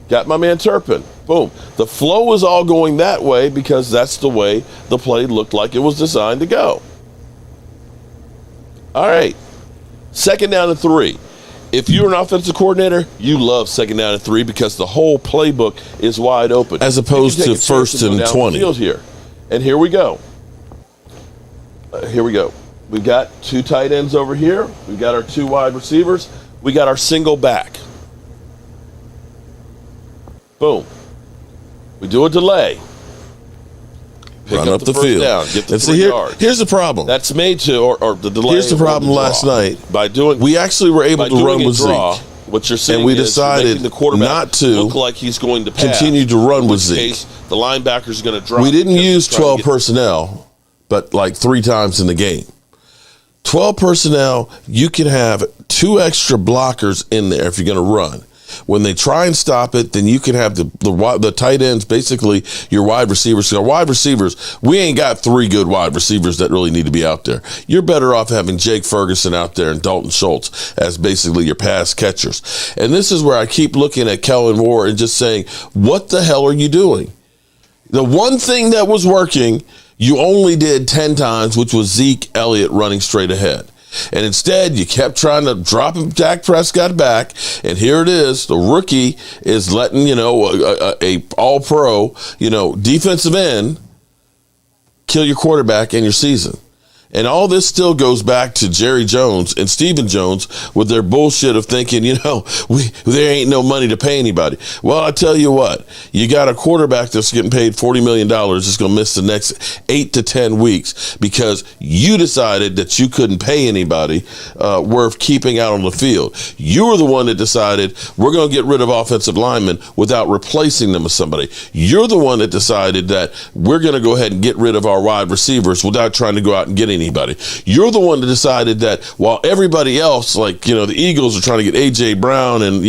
got my man Turpin. Boom. The flow is all going that way because that's the way the play looked like it was designed to go. All right. 2nd down and 3. If you're an offensive coordinator, you love 2nd down and 3 because the whole playbook is wide open. As opposed to 1st and 20. Here. And here we go. Here we go. We've got 2 tight ends over here. We've got our 2 wide receivers. We got our single back. Boom. We do a delay. Run up the field. Down, get the 3 yards. Here's the problem. That's made to, or the delay. Here's the problem last night. We actually were able to run with Zeke. What you're saying and we is decided you're making the quarterback not to look like he's going to pass. continue to run in with which Zeke. case, the linebacker's going to drop. We didn't because use he's trying to 12 get- personnel, but like 3 times in the game. 12 personnel, you can have 2 extra blockers in there if you're going to run. When they try and stop it, then you can have the tight ends, basically your wide receivers. So our wide receivers, we ain't got 3 good wide receivers that really need to be out there. You're better off having Jake Ferguson out there and Dalton Schultz as basically your pass catchers. And this is where I keep looking at Kellen Moore and just saying, what the hell are you doing? The one thing that was working, you only did 10 times, which was Zeke Elliott running straight ahead. And instead, you kept trying to drop Dak Prescott back, and here it is. The rookie is letting, a all-pro, defensive end kill your quarterback and your season. And all this still goes back to Jerry Jones and Stephen Jones with their bullshit of thinking, there ain't no money to pay anybody. Well, I tell you what, you got a quarterback that's getting paid $40 million that's going to miss the next 8 to 10 weeks because you decided that you couldn't pay anybody worth keeping out on the field. You were the one that decided we're going to get rid of offensive linemen without replacing them with somebody. You're the one that decided that we're going to go ahead and get rid of our wide receivers without trying to go out and get anybody. You're the one that decided that while everybody else, like, the Eagles are trying to get A.J. Brown and,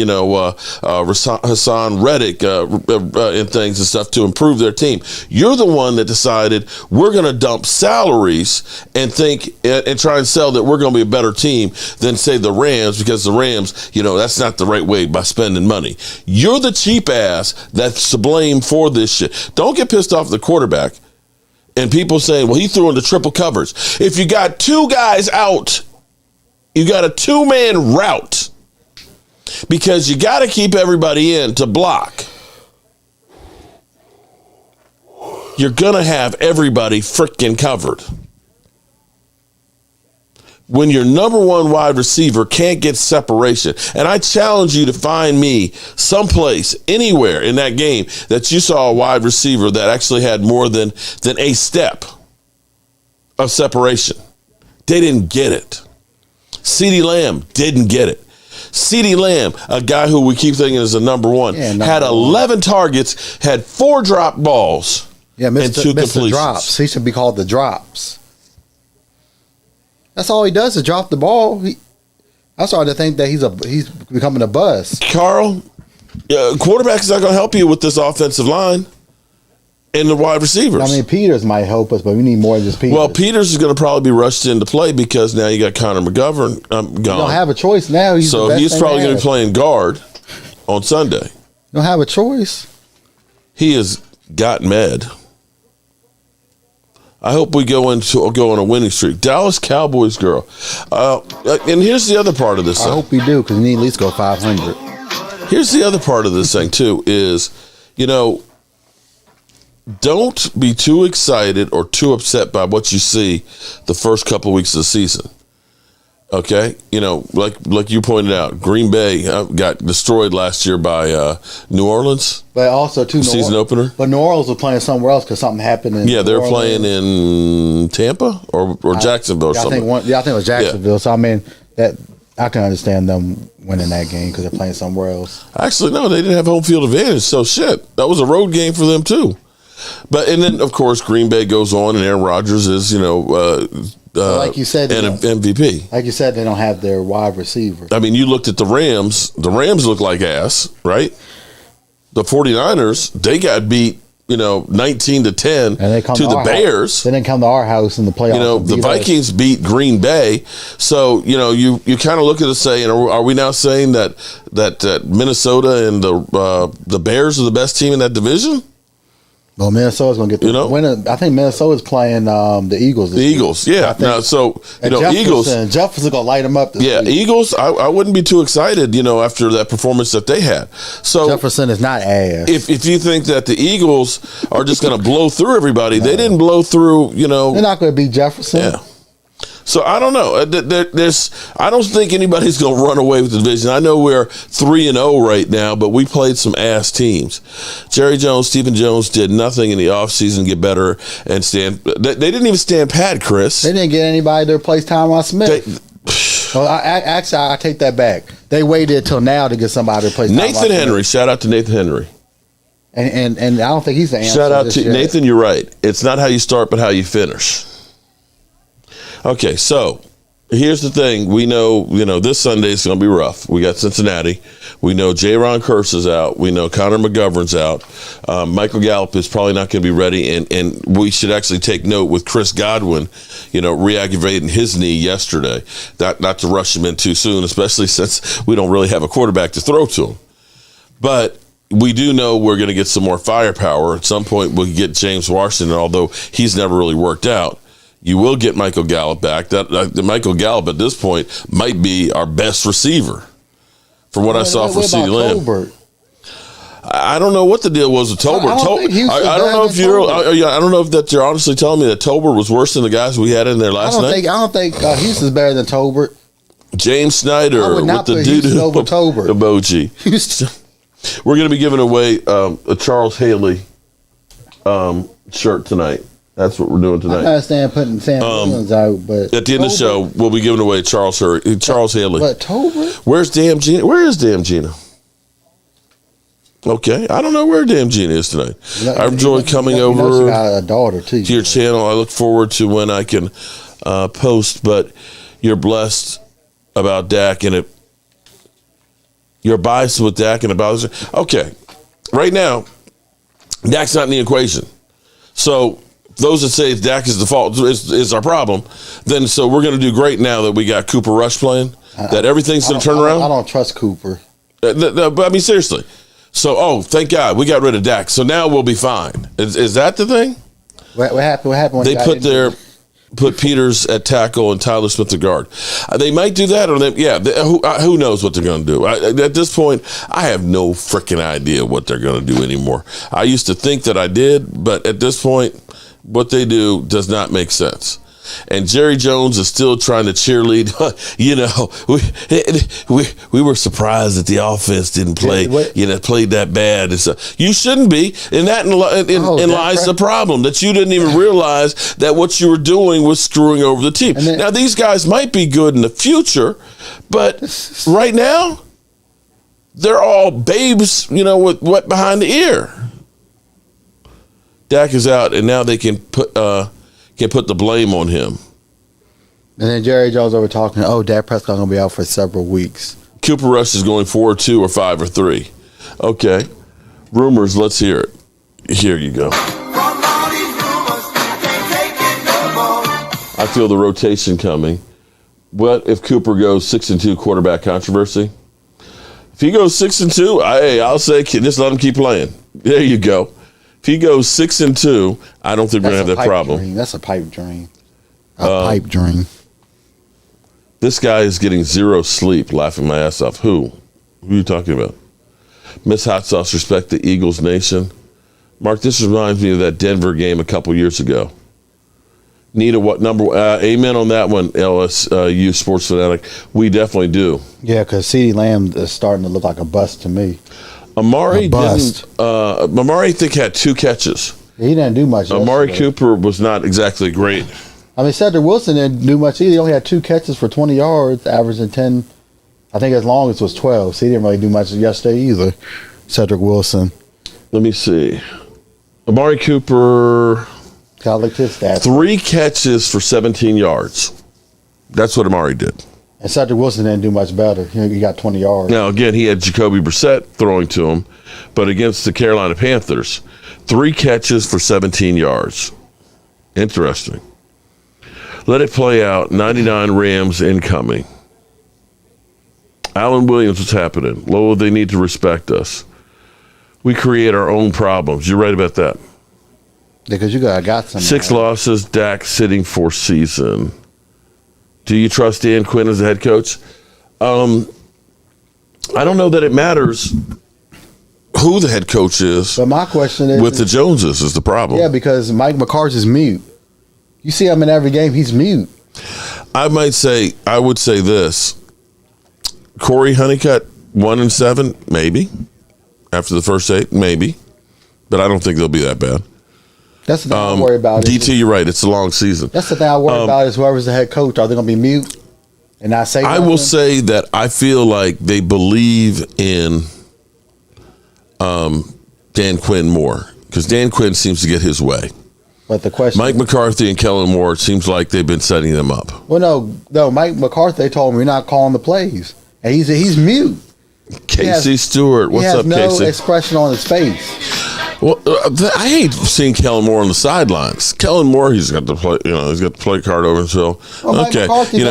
Hassan Reddick and things and stuff to improve their team. You're the one that decided we're going to dump salaries and think and try and sell that we're going to be a better team than, say, the Rams, because the Rams, that's not the right way by spending money. You're the cheap ass that's to blame for this shit. Don't get pissed off at the quarterback. And people saying, well, he threw into triple covers. If you got 2 guys out, you got a 2-man route because you got to keep everybody in to block. You're going to have everybody freaking covered. When your number 1 wide receiver can't get separation, and I challenge you to find me someplace, anywhere in that game that you saw a wide receiver that actually had more than a step of separation. They didn't get it. CeeDee Lamb didn't get it. CeeDee Lamb, a guy who we keep thinking is a number 1, had 11 targets, had 4 drop balls, and 2 completions. Drops. He should be called the drops. That's all he does is drop the ball. I started to think that he's becoming a bust. Carl, quarterback is not going to help you with this offensive line and the wide receivers. I mean, Peters might help us, but we need more than just Peters. Well, Peters is going to probably be rushed into play because now you got Connor McGovern gone. You don't have a choice now. He's probably going to be playing guard on Sunday. You don't have a choice. He has got med. I hope we go on a winning streak. Dallas Cowboys girl. And here's the other part of this thing. I hope we do, because we need at least go 500. Here's the other part of this thing, too, is, don't be too excited or too upset by what you see the first couple of weeks of the season. Okay? Like you pointed out, Green Bay got destroyed last year by New Orleans. But also, too, season opener. But New Orleans was playing somewhere else because something happened. They were playing in Tampa or Jacksonville or something. I think it was Jacksonville. Yeah. So, I mean, that I can understand them winning that game because they're playing somewhere else. Actually, no, they didn't have home field advantage. So, that was a road game for them, too. And then, of course, Green Bay goes on, and Aaron Rodgers is, like you said, and an MVP. Like you said, they don't have their wide receiver. I mean, you looked at the Rams. The Rams look like ass, right? The 49ers, they got beat, 19-10 to the Bears. They didn't come to our house in the playoffs. The Vikings beat Green Bay. So, you kind of look at it and say, are we now saying that Minnesota and the Bears are the best team in that division? Well, Minnesota's going to get the winner. I think Minnesota's playing the Eagles. The Eagles, yeah. Eagles. Jefferson's going to light them up. Week. Eagles. I wouldn't be too excited, after that performance that they had. So Jefferson is not ass. If you think that the Eagles are just going to blow through everybody, they didn't blow through. They're not going to beat Jefferson. Yeah. So I don't know. I don't think anybody's going to run away with the division. I know we're 3-0 right now, but we played some ass teams. Jerry Jones, Stephen Jones did nothing in the offseason to get better and stand. They didn't even stand pat, Chris. They didn't get anybody to replace Tyron Smith. I take that back. They waited till now to get somebody to replace Nathan Henry. Shout out to Nathan Henry. And I don't think he's the answer. Shout out to Nathan. You're right. It's not how you start, but how you finish. Okay, so here's the thing. We know, this Sunday is going to be rough. We got Cincinnati. We know J-Ron Curse is out. We know Connor McGovern's out. Michael Gallup is probably not going to be ready. And we should actually take note with Chris Godwin, re-aggravating his knee yesterday. Not to rush him in too soon, especially since we don't really have a quarterback to throw to him. But we do know we're going to get some more firepower. At some point, we'll get James Washington, although he's never really worked out. You will get Michael Gallup back. Michael Gallup at this point might be our best receiver from what I saw from CeeDee Lamb. Tolbert? I don't know what the deal was with Tolbert. I don't know if that you're honestly telling me that Tolbert was worse than the guys we had in there last night. I don't think Houston's better than Tolbert. James Snyder with the doo-doo emoji. We're going to be giving away a Charles Haley shirt tonight. That's what we're doing tonight. I understand putting Sam Williams out, but at the end of the show, we'll be giving away Charles Haley. But Tolbert? Where's Damn Gina? Where is Damn Gina? Okay, I don't know where Damn Gina is tonight. I enjoy coming over got a daughter too, to your channel. I look forward to when I can post, but you're blessed about Dak and you're biased with Dak and about. Okay, right now, Dak's not in the equation. So those that say Dak is the fault is our problem, then so we're going to do great now that we got Cooper Rush playing, that everything's going to turn around. I don't trust Cooper. But I mean, seriously. So, thank God we got rid of Dak. So now we'll be fine. Is that the thing? What happened when they put Peters at tackle and Tyler Smith at guard? They might do that, or who knows what they're going to do? At this point, I have no freaking idea what they're going to do anymore. I used to think that I did, but at this point, what they do does not make sense. And Jerry Jones is still trying to cheerlead. We were surprised that the offense didn't play. Played that bad. You shouldn't be. And that lies the problem, that you didn't even realize that what you were doing was screwing over the team. Now these guys might be good in the future, but right now they're all babes, with wet behind the ear. Dak is out, and now they can put the blame on him. And then Jerry Jones over talking, Dak Prescott going to be out for several weeks. Cooper Rush is going 4-2 or 5 or 3. Okay. Rumors, let's hear it. Here you go. I feel the rotation coming. What if Cooper goes 6-2 quarterback controversy? If he goes 6-2, I'll say just let him keep playing. There you go. If he goes 6-2, I don't think we're going to have that problem. Dream. That's a pipe dream. Pipe dream. This guy is getting zero sleep, laughing my ass off. Who? Who are you talking about? Miss Hot Sauce, respect the Eagles Nation. Mark, this reminds me of that Denver game a couple years ago. Nita, what number? Amen on that one, LSU Sports Fanatic. We definitely do. Yeah, because CeeDee Lamb is starting to look like a bust to me. Amari I think had 2 catches. He didn't do much. Amari Cooper was not exactly great. I mean, Cedric Wilson didn't do much either. He only had 2 catches for 20 yards, averaging 10. I think as long as it was 12. So he didn't really do much yesterday either. Cedric Wilson. Let me see. Amari Cooper. I looked his stats. 3 catches for 17 yards. That's what Amari did. And Cedric Wilson didn't do much better. He got 20 yards. Now, again, he had Jacoby Brissett throwing to him, but against the Carolina Panthers, 3 catches for 17 yards. Interesting. Let it play out. 99 Rams incoming. Alan Williams, what's happening? Lowell, they need to respect us. We create our own problems. You're right about that. Because you got some. 6 losses, Dak sitting for season. Do you trust Dan Quinn as the head coach? I don't know that it matters who the head coach is. But my question is, with the Joneses is the problem. Yeah, because Mike McCarthy's mute. You see him in every game, he's mute. I would say this. Corey Honeycutt, 1-7, maybe. After the first 8, maybe. But I don't think they'll be that bad. That's the thing I worry about. DT, you're right. It's a long season. That's the thing I worry about is whoever's the head coach, are they going to be mute? and I say I will say that I feel like they believe in Dan Quinn more because Dan Quinn seems to get his way. But the question, Mike McCarthy and Kellen Moore, it seems like they've been setting them up. Well, no, Mike McCarthy. They told him we're not calling the plays, and he's mute. Casey Stewart, what's up, no Casey? expression on his face. Well, I hate seeing Kellen Moore on the sidelines. Kellen Moore, he's got the play, he's got the play card over. So, okay,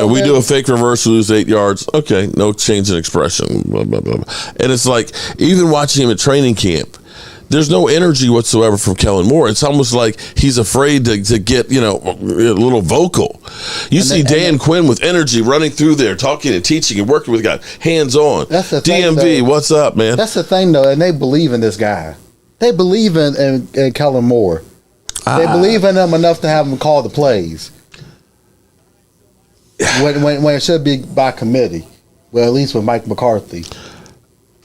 we do a fake reverse, lose 8 yards. Okay, no change in expression. Blah, blah, blah. And it's like even watching him at training camp, there's no energy whatsoever from Kellen Moore. It's almost like he's afraid to get a little vocal. You see Dan Quinn with energy running through there, talking and teaching and working with guys, hands on. That's the thing, DMV, what's up, man? That's the thing, though, and they believe in this guy. They believe in Kellen Moore. They believe in him enough to have him call the plays when it should be by committee. Well, at least with Mike McCarthy.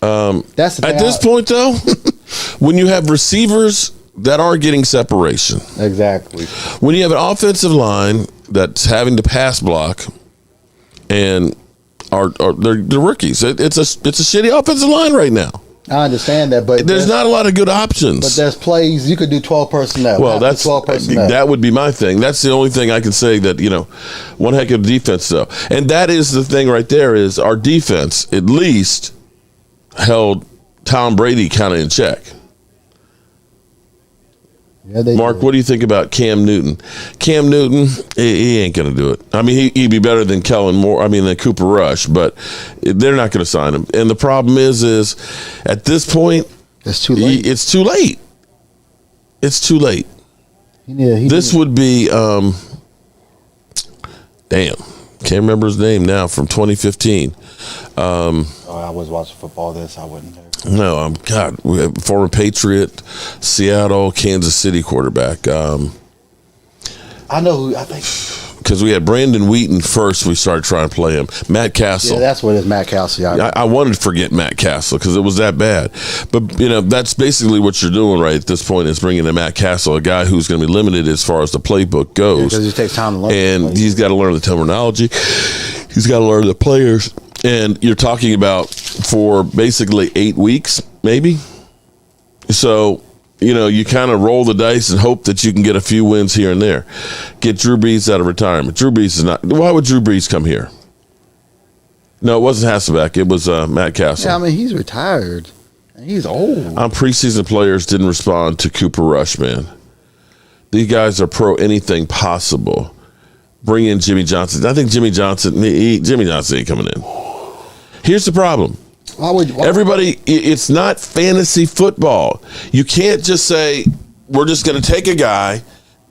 That's the thing. At this point, though, when you have receivers that are getting separation, exactly. When you have an offensive line that's having to pass block, and they're rookies, it's a shitty offensive line right now. I understand that, but there's not a lot of good options. But there's plays you could do 12 personnel. Well, that's 12 personnel. That would be my thing. That's the only thing I can say that one heck of a defense though, and that is the thing right there is our defense at least held Tom Brady kind of in check. Yeah, Mark, what do you think about Cam Newton? Cam Newton, he ain't going to do it. I mean, he'd be better than Kellen Moore. Than Cooper Rush, but they're not going to sign him. And the problem is at this point, it's too late. It's too late. It's too late. This would be, damn, can't remember his name now, from 2015. I was watching football this. I wouldn't know. No, we have former Patriot, Seattle, Kansas City quarterback. I know who. I think because we had Brandon Wheaton first. We started trying to play him. Matt Castle. Yeah, that's what it is. Matt Castle. I wanted to forget Matt Castle because it was that bad. But that's basically what you're doing right at this point is bringing in Matt Castle, a guy who's going to be limited as far as the playbook goes. Because it takes time to learn. And he's got to learn the terminology. He's got to learn the players. And you're talking about for basically 8 weeks, maybe. So, you kind of roll the dice and hope that you can get a few wins here and there. Get Drew Brees out of retirement. Drew Brees is not. Why would Drew Brees come here? No, it wasn't Hasselbeck. It was Matt Castle. Yeah, he's retired. He's old. Preseason players didn't respond to Cooper Rush, man. These guys are pro anything possible. Bring in Jimmy Johnson. I think Jimmy Johnson ain't coming in. Here's the problem. Everybody, it's not fantasy football. You can't just say, we're just going to take a guy,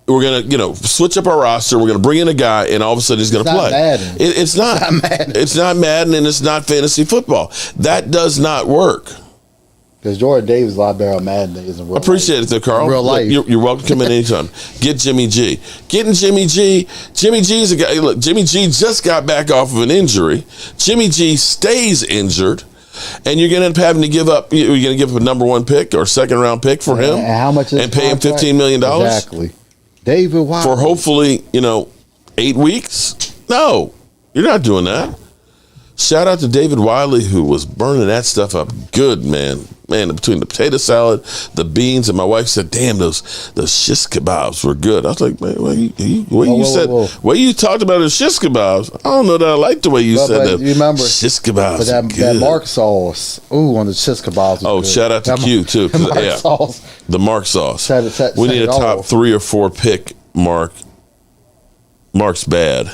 we're going to, switch up our roster, we're going to bring in a guy, and all of a sudden he's going to play. It's not Madden. It's not Madden, and it's not fantasy football. That does not work. Because Jordan Davis is a lot better on Madden than he is in real life. Appreciate it, though, Carl. In real life. You're welcome to come in anytime. Get Jimmy G. Getting Jimmy G. Jimmy G's a guy. Look, Jimmy G just got back off of an injury. Jimmy G stays injured, and you're going to end up having to give up. You're going to give up a number 1 pick or second round pick for him. And how much is and pay him $15 million? Exactly. David Wiley. For hopefully 8 weeks. No, you're not doing that. Shout out to David Wiley, who was burning that stuff up good, man. Man, between the potato salad, the beans, and my wife said, "Damn, those shish kebabs were good." I was like, "Man, what you talked about the shish kebabs? I don't know that I like the way you said that." You remember shish kebabs? But that Mark sauce, on the shish kebabs. Oh, good. Shout out to Q too. The Mark sauce. We need a top 3 or 4 pick. Mark's bad.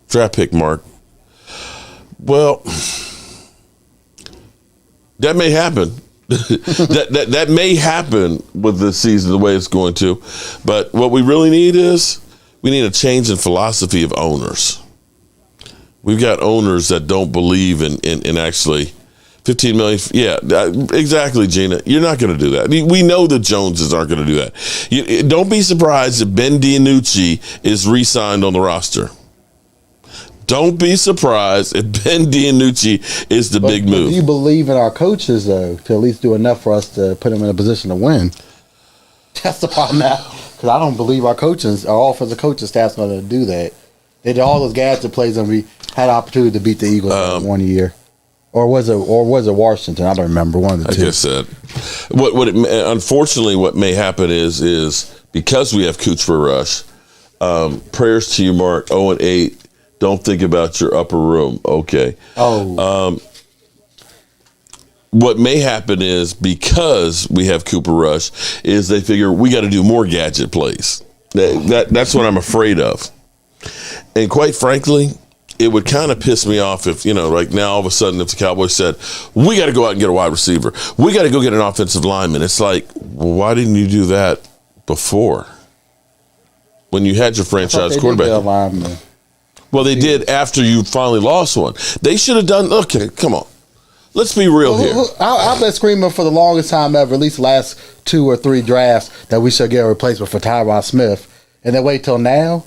Draft pick, Mark. Well, that may happen. that may happen with this season the way it's going to. But what we really need is we need a change in philosophy of owners. We've got owners that don't believe in actually $15 million. Yeah, exactly, Gina. You're not going to do that. We know the Joneses aren't going to do that. Don't be surprised if Ben DiNucci is re-signed on the roster. Don't be surprised if Ben DiNucci is the big move. Do you believe in our coaches, though, to at least do enough for us to put them in a position to win? That's the problem now. Because I don't believe our offensive coaching staff's going to do that. They did all those gadget plays, and we had opportunity to beat the Eagles one year. Or was it Washington? I don't remember. One of the two. Like I said, unfortunately, what may happen is because we have Cooper Rush. Prayers to you, Mark. 0-8. Don't think about your upper room. Okay. What may happen is because we have Cooper Rush, is they figure we got to do more gadget plays. That's what I'm afraid of. And quite frankly, it would kind of piss me off if, like now all of a sudden if the Cowboys said, we got to go out and get a wide receiver. We got to go get an offensive lineman. It's like, well, why didn't you do that before? When you had your franchise quarterback. Well, they did after you finally lost one. They should have done, okay, come on. Let's be real here. I've been screaming for the longest time ever, at least the last 2 or 3 drafts, that we should get a replacement for Tyron Smith. And then wait till now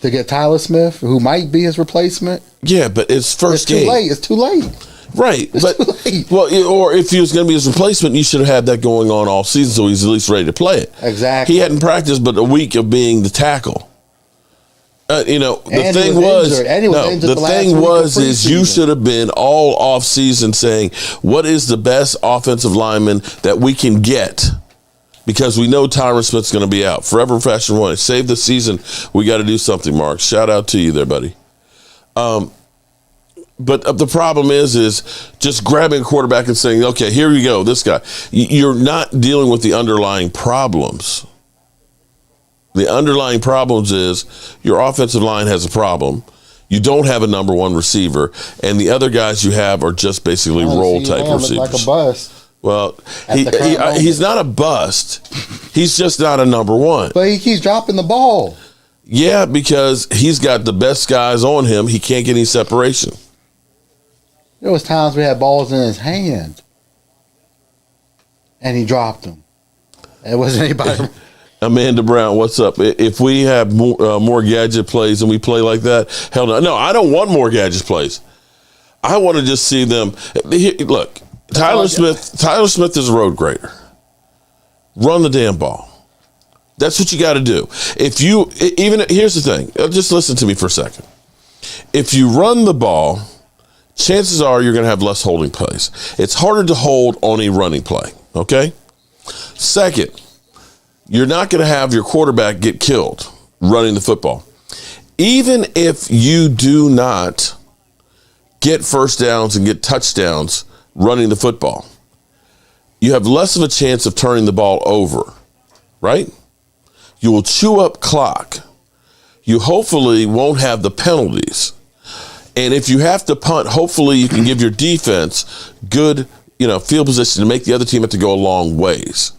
to get Tyler Smith, who might be his replacement. Yeah, but it's first game. It's too late. Right. Well, or if he was going to be his replacement, you should have had that going on all season so he's at least ready to play it. Exactly. He hadn't practiced but a week of being the tackle. The thing was you should have been all off season saying, what is the best offensive lineman that we can get? Because we know Tyron Smith's going to be out. Forever Fashion One. Save the season. We got to do something, Mark. Shout out to you there, buddy. But the problem is just grabbing a quarterback and saying, okay, here you go, this guy. You're not dealing with the underlying problems. The underlying problems is your offensive line has a problem. You don't have a number one receiver, and the other guys you have are just basically role type receivers. Like a bust. Well, he's not a bust. He's just not a number one. But he keeps dropping the ball. Yeah, because he's got the best guys on him. He can't get any separation. There was times we had balls in his hand, and he dropped them. It wasn't anybody. Amanda Brown, what's up? If we have more gadget plays and we play like that, hell no. No, I don't want more gadget plays. I want to just see them. Look, Tyler Smith is a road grader. Run the damn ball. That's what you got to do. Here's the thing. Just listen to me for a second. If you run the ball, chances are you're going to have less holding plays. It's harder to hold on a running play, okay? Second, you're not going to have your quarterback get killed running the football. Even if you do not get first downs and get touchdowns running the football, you have less of a chance of turning the ball over, right? You will chew up clock. You hopefully won't have the penalties. And if you have to punt, hopefully you can give your defense good, field position to make the other team have to go a long ways.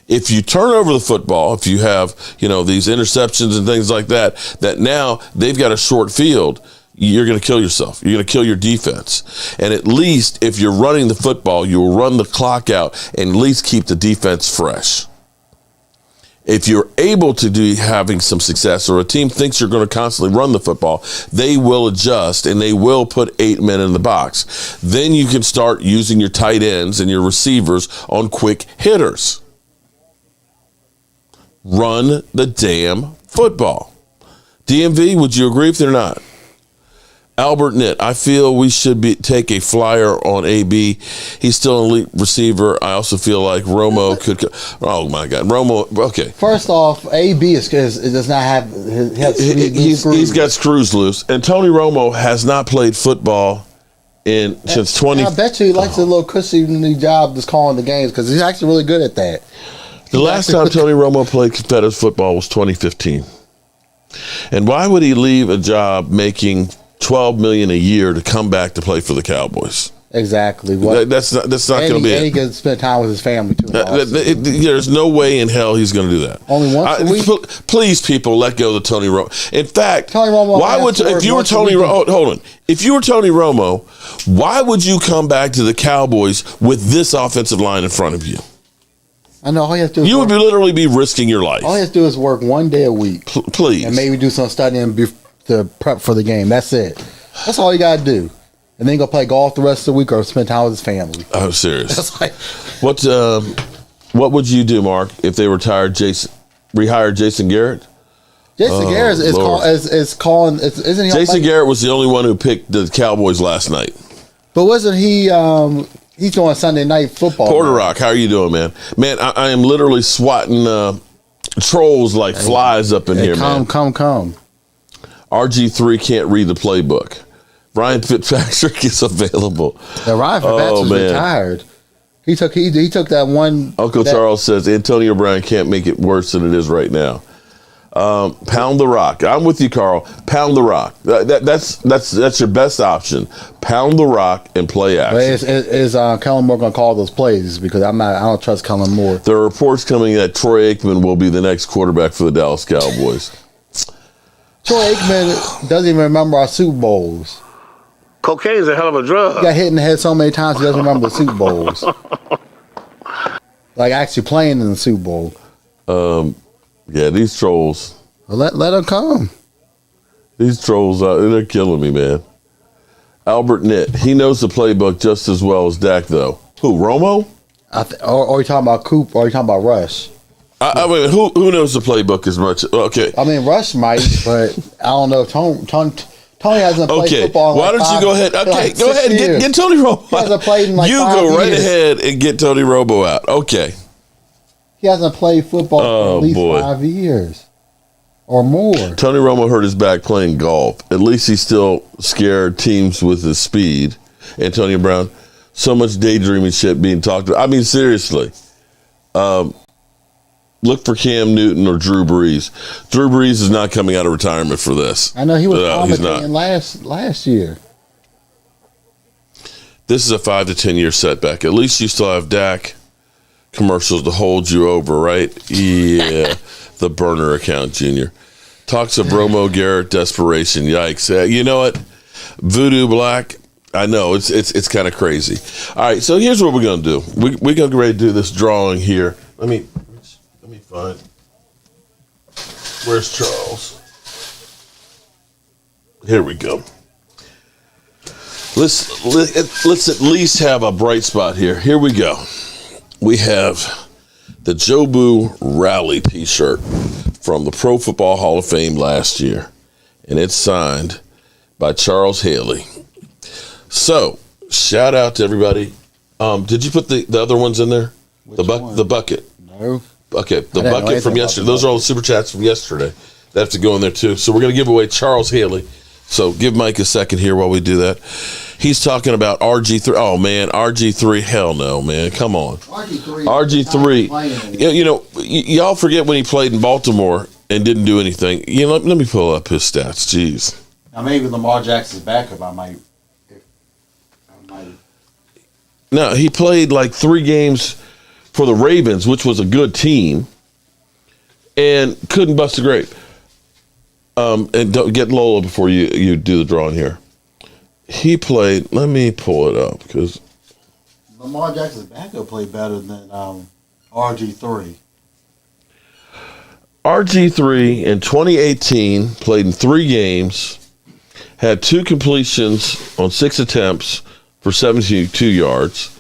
If you turn over the football, if you have, these interceptions and things like that now they've got a short field, you're going to kill yourself. You're going to kill your defense. And at least if you're running the football, you'll run the clock out and at least keep the defense fresh. If you're able to do having some success, or a team thinks you're going to constantly run the football, they will adjust and they will put 8 men in the box. Then you can start using your tight ends and your receivers on quick hitters. Run the damn football. DMV, would you agree if they're not? Albert Nitt, I feel we should take a flyer on AB. He's still an elite receiver. I also feel like Romo could. Oh my God, Romo. Okay. First off, AB does not have. He's got screws loose, and Tony Romo has not played football since 20. I bet you he likes a little cushy new job just calling the games because he's actually really good at that. The last time Tony Romo played Confederates football was 2015. And why would he leave a job making $12 million a year to come back to play for the Cowboys? Exactly. That's not going to be it. And he can spend time with his family too. There's no way in hell he's going to do that. Only once a week. Please, people, let go of the Tony Romo. In fact, Tony Romo. If you were Tony Romo, hold on. If you were Tony Romo, why would you come back to the Cowboys with this offensive line in front of you? I know all you have to do. You would literally be risking your life. All you have to do is work one day a week, please, and maybe do some studying to prep for the game. That's it. That's all you got to do. And then go play golf the rest of the week or spend time with his family. I'm serious. What would you do, Mark, if they rehired Jason Garrett? Jason Garrett is calling. Isn't he? Jason Garrett was the only one who picked the Cowboys last night. But wasn't he? He's doing Sunday Night Football. Porter Rock, how are you doing, man? Man, I am literally swatting trolls like flies up in here, man. Come. RG3 can't read the playbook. Ryan Fitzpatrick is available. Now, Ryan Fitzpatrick's retired. He took that one. Uncle Charles says Antonio Brown can't make it worse than it is right now. Pound the rock. I'm with you, Carl. Pound the rock. That's your best option. Pound the rock and play action. But is Kellen Moore going to call those plays? Because I don't trust Kellen Moore. There are reports coming that Troy Aikman will be the next quarterback for the Dallas Cowboys. Troy Aikman doesn't even remember our Super Bowls. Cocaine's a hell of a drug. He got hit in the head so many times he doesn't remember the Super Bowls. Like actually playing in the Super Bowl. Yeah, these trolls. Well, let them come. These trolls, they're killing me, man. Albert Nitt, he knows the playbook just as well as Dak, though. Who, Romo? Or are you talking about Coop, or are you talking about Rush? I mean, who knows the playbook as much? Okay. I mean, Rush might, but I don't know. Tony hasn't played football in why don't you go ahead? Okay, go ahead and get Tony Romo. He hasn't played in like you 5 go right years. ahead and get Tony Romo out. Okay. He hasn't played football for at least 5 years or more. Tony Romo hurt his back playing golf. At least he still scared teams with his speed. Antonio Brown, so much daydreaming shit being talked about. I mean, seriously. Look for Cam Newton or Drew Brees. Drew Brees is not coming out of retirement for this. I know he was commentating last year. This is a 5 to 10 year setback. At least you still have Dak commercials to hold you over, right? Yeah, the burner account, Junior. Talks of Romo Garrett desperation. Yikes! You know what? Voodoo Black. I know it's kind of crazy. All right, so here's what we're gonna do. We're gonna get ready to do this drawing here. Let me find. Where's Charles? Here we go. Let's at least have a bright spot here. Here we go. We have the Jobu Rally t-shirt from the Pro Football Hall of Fame last year, and it's signed by Charles Haley. So, shout out to everybody. Did you put the other ones in there? The bucket. No. Okay, the bucket from yesterday. Those are all the super chats from yesterday. They have to go in there too. So we're going to give away Charles Haley. So give Mike a second here while we do that. He's talking about RG3. Oh, man, RG3. Hell no, man. Come on. RG3. You know, y'all forget when he played in Baltimore and didn't do anything. You know, let me pull up his stats. Jeez. Now, maybe Lamar Jackson's backup, I might. No, he played like 3 games for the Ravens, which was a good team, and couldn't bust a grape. And don't get Lola before you do the drawing here. He played. Let me pull it up because Lamar Jackson's backup played better than RG3. RG3 in 2018 played in 3 games, had 2 completions on 6 attempts for 72 yards.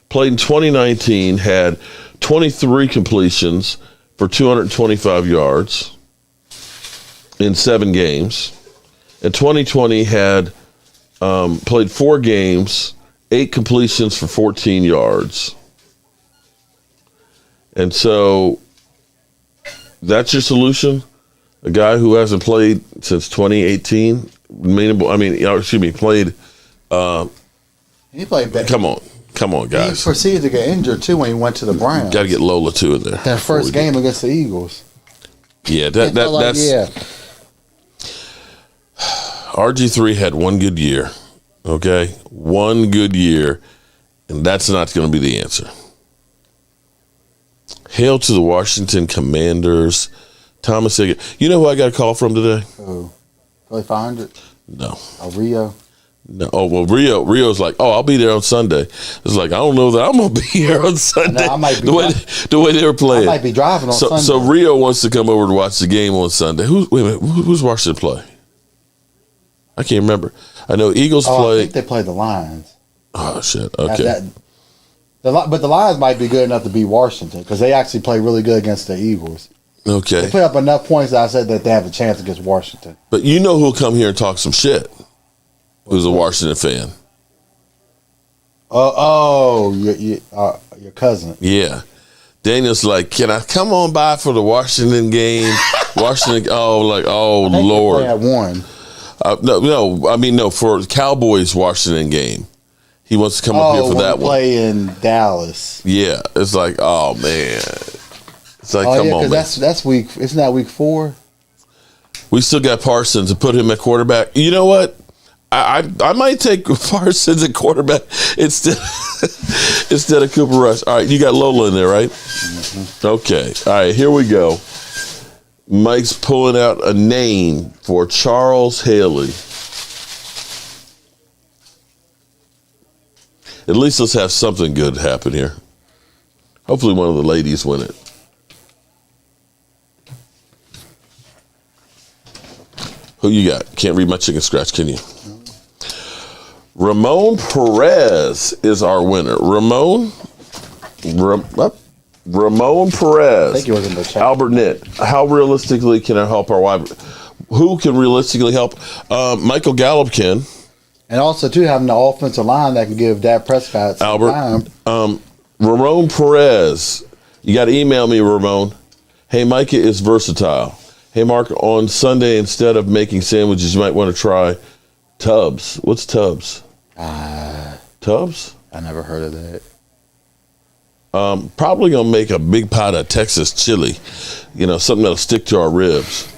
Played in 2019, had 23 completions for 225 yards in 7 games. In 2020, had played 4 games, 8 completions for 14 yards. And so that's your solution? A guy who hasn't played since 2018? Played. He played better. Come on, guys. He proceeded to get injured, too, when he went to the Browns. Got to get Lola, too, in there. That first game against the Eagles. Yeah, that's... RG3 had 1 good year, okay? 1 good year, and that's not going to be the answer. Hail to the Washington Commanders. Thomas Higgins. You know who I got a call from today? Who? Play 500? No. Rio? No. Oh, well, Rio's like, I'll be there on Sunday. It's like, I don't know that I'm going to be here on Sunday. I might be the way they were playing. I might be driving on Sunday. So Rio wants to come over to watch the game on Sunday. Wait a minute. Who's Washington play? I can't remember. I know Eagles play. I think they play the Lions. Oh, shit. Okay. But the Lions might be good enough to beat Washington because they actually play really good against the Eagles. Okay. They put up enough points that I said that they have a chance against Washington. But you know who'll come here and talk some shit? Who's a Washington fan? Your cousin. Yeah. Daniel's like, can I come on by for the Washington game? Washington, Lord. They had one. No, for Cowboys Washington game. He wants to come up here for that one. Play in Dallas. Yeah. It's like, oh, man. It's like, come on, man. That's week. Isn't that week 4? We still got Parsons to put him at quarterback. You know what? I might take Parsons at quarterback instead of Cooper Rush. All right, you got Lola in there, right? Mm-hmm. Okay. All right, here we go. Mike's pulling out a name for Charles Haley. At least let's have something good happen here. Hopefully one of the ladies win it. Who you got? Can't read my chicken scratch, can you? Ramon Perez is our winner. Ramon Perez. I think he was in the chat. Albert Nitt. How realistically can I help our wife? Who can realistically help? Michael Gallup can. And also, too, having the offensive line that can give Dak Prescott some time. Ramon Perez. You got to email me, Ramon. Hey, Micah is versatile. Hey, Mark, on Sunday, instead of making sandwiches, you might want to try Tubbs. What's Tubbs? Tubbs? I never heard of that. Probably going to make a big pot of Texas chili. You know, something that'll stick to our ribs.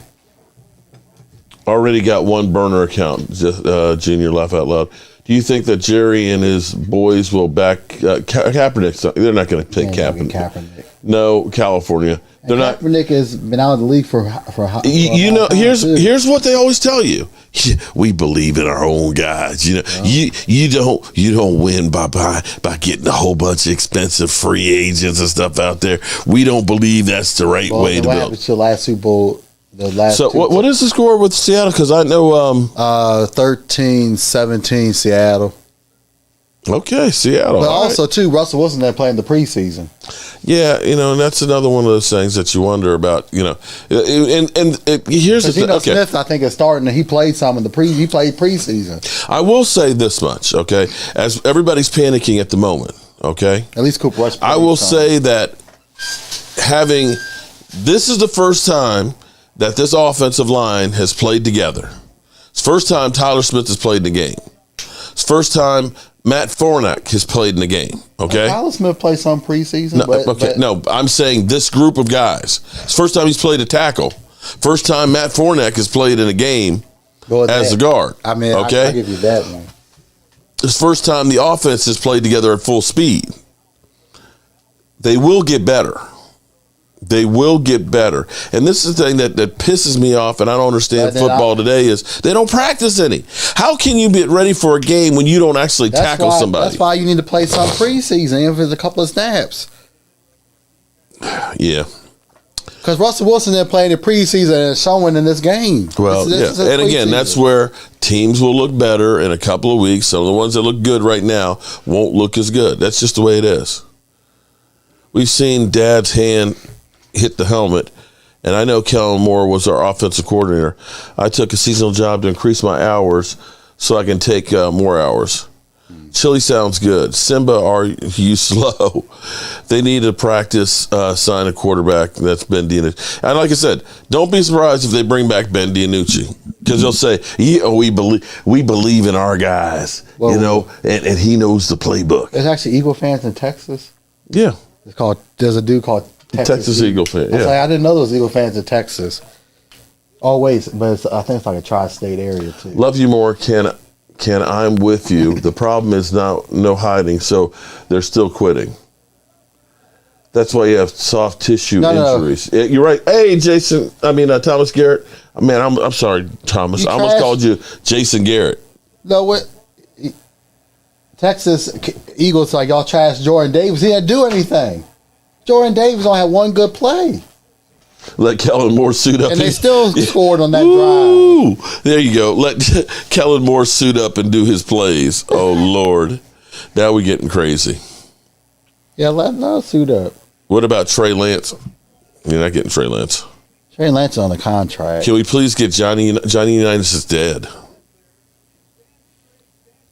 Already got one burner account. Junior, laugh out loud. Do you think that Jerry and his boys will back Kaepernick? They're not going to take Kaepernick. No, California. They're not. Kaepernick has been out of the league for here's what they always tell you. We believe in our own guys. You know, you don't win by getting a whole bunch of expensive free agents and stuff out there. We don't believe that's the right way to build. What happened to the last Super Bowl? So what is the score with Seattle? Because I know 13-17 Seattle. Okay, Seattle. But also too, Russell Wilson there playing the preseason. Yeah, you know, and that's another one of those things that you wonder about. You know, and here's the thing. Okay. Smith, I think, is starting. He played some in the he played preseason. I will say this much, okay? As everybody's panicking at the moment, okay? At least Cooper Rush. I will say that this is the first time that this offensive line has played together. It's the first time Tyler Smith has played in the game. It's the first time Matt Fornak has played in the game. Okay, Tyler Smith played some preseason. No, I'm saying this group of guys. It's the first time he's played a tackle. First time Matt Fornak has played in a game as a guard. I mean, okay, I'll give you that one. It's the first time the offense has played together at full speed. They will get better. They will get better. And this is the thing that pisses me off, and I don't understand football today, is they don't practice any. How can you get ready for a game when you don't actually tackle somebody? That's why you need to play some preseason, even if it's a couple of snaps. Yeah. Because Russell Wilson there playing the preseason and showing in this game. Well, and again, that's where teams will look better in a couple of weeks. Some of the ones that look good right now won't look as good. That's just the way it is. We've seen Dad's hand hit the helmet, and I know Kellen Moore was our offensive coordinator. I took a seasonal job to increase my hours so I can take more hours. Chili sounds good. Simba, are you slow? They need to practice, sign a quarterback. That's Ben DiNucci. And like I said, don't be surprised if they bring back Ben DiNucci, because they'll say, we believe in our guys, and he knows the playbook. There's actually Eagle fans in Texas. Yeah. There's a dude called Texas Eagle fan. Yeah. I didn't know there was Eagle fans in Texas. Oh wait, but I think it's like a tri-state area too. Love you more, Ken. I'm with you. The problem is now no hiding, so they're still quitting. That's why you have soft tissue injuries. No. You're right. Hey, Thomas Garrett. Man, I'm sorry, Thomas. I almost called you Jason Garrett. No, what? Texas Eagles, like y'all trash Jordan Davis. He didn't do anything. Jordan Davis only had one good play. Let Kellen Moore suit up. And they still scored on that drive. There you go. Let Kellen Moore suit up and do his plays. Oh, Lord. Now we're getting crazy. Yeah, let him suit up. What about Trey Lance? You're not getting Trey Lance. Trey Lance on a contract. Can we please get Johnny Unitas is dead?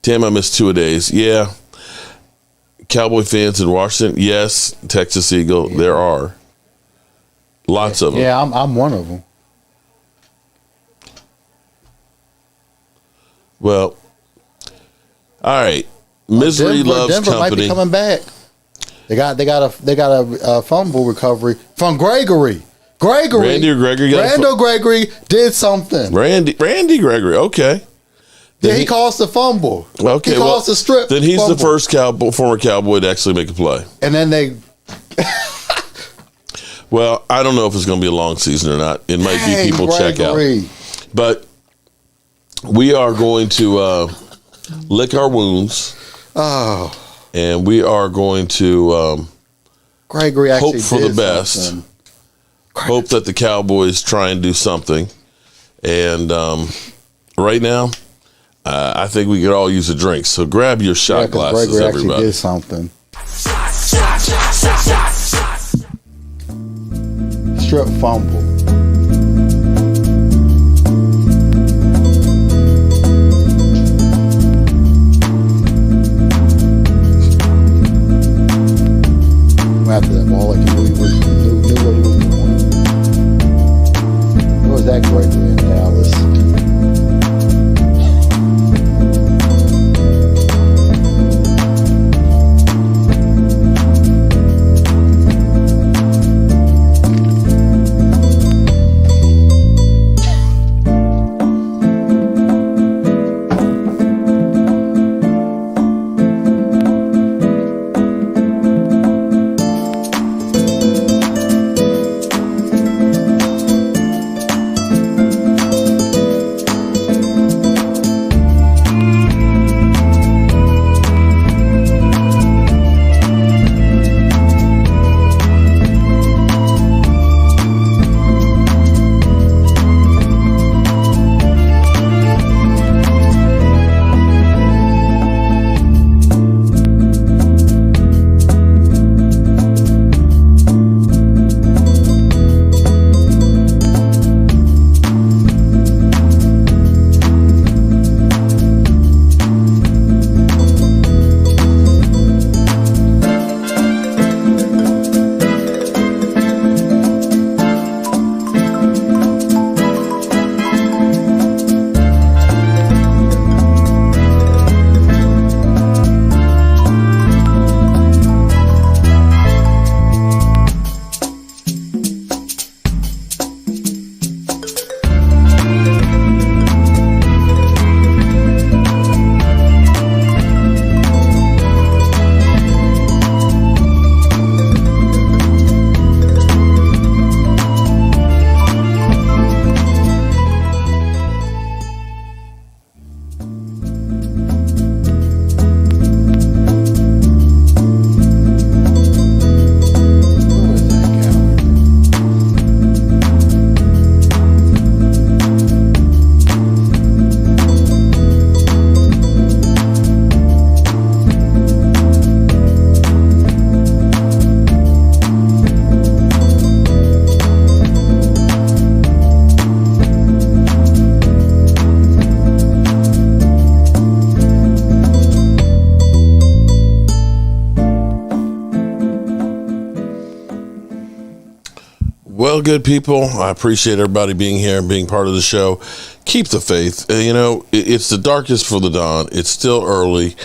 Damn, I missed 2 days. Yeah. Cowboy fans in Washington, yes. Texas Eagle, there are. Lots of them. Yeah, I'm one of them. Well, all right. Misery loves Denver company. might be coming back. They got a fumble recovery from Gregory. Randy or Gregory? Randall Gregory did something. Randy Gregory. Okay. Yeah, he caused the fumble. Okay, he caused the strip. Then he's fumble. the first former Cowboy to actually make a play. And then they. Well, I don't know if it's going to be a long season or not. It might be people check out. But we are going to lick our wounds. Oh. And we are going to Gregory hope for the best. Hope that the Cowboys try and do something. And right now, I think we could all use a drink. So grab your shot glasses, Gregory everybody. Actually did something. Strip fumble. After that ball, like he really knew what he was doing. What was that Gregory in Dallas? Well, good people, I appreciate everybody being here and being part of the show. Keep the faith. It's the darkest for the dawn. It's still early.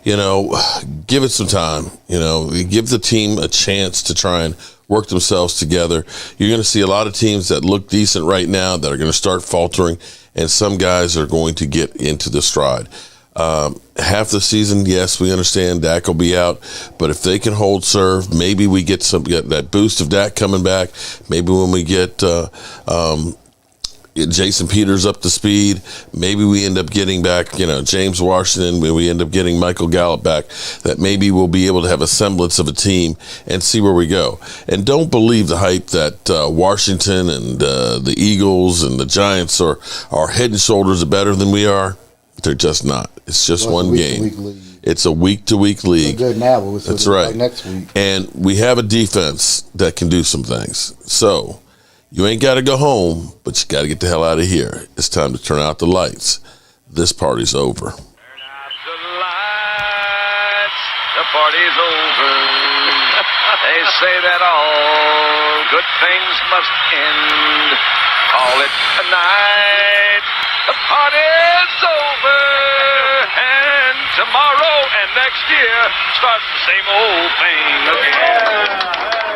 Give it some time. Give the team a chance to try and work themselves together. You're going to see a lot of teams that look decent right now that are going to start faltering, and some guys are going to get into the stride. Half the season, yes, we understand Dak will be out, but if they can hold serve, maybe we get that boost of Dak coming back. Maybe when we get Jason Peters up to speed, maybe we end up getting back, James Washington, we end up getting Michael Gallup back, that maybe we'll be able to have a semblance of a team and see where we go. And don't believe the hype that Washington and the Eagles and the Giants are head and shoulders better than we are. They're just not. It's just one game. It's a week-to-week league. Good now, but that's right. Next week. And we have a defense that can do some things. So You ain't got to go home, but you got to get the hell out of here. It's time to turn out the lights. This party's over. Turn out the lights. The party's over. They say that all good things must end. Call it a night. The party's over. And tomorrow and next year starts the same old thing again.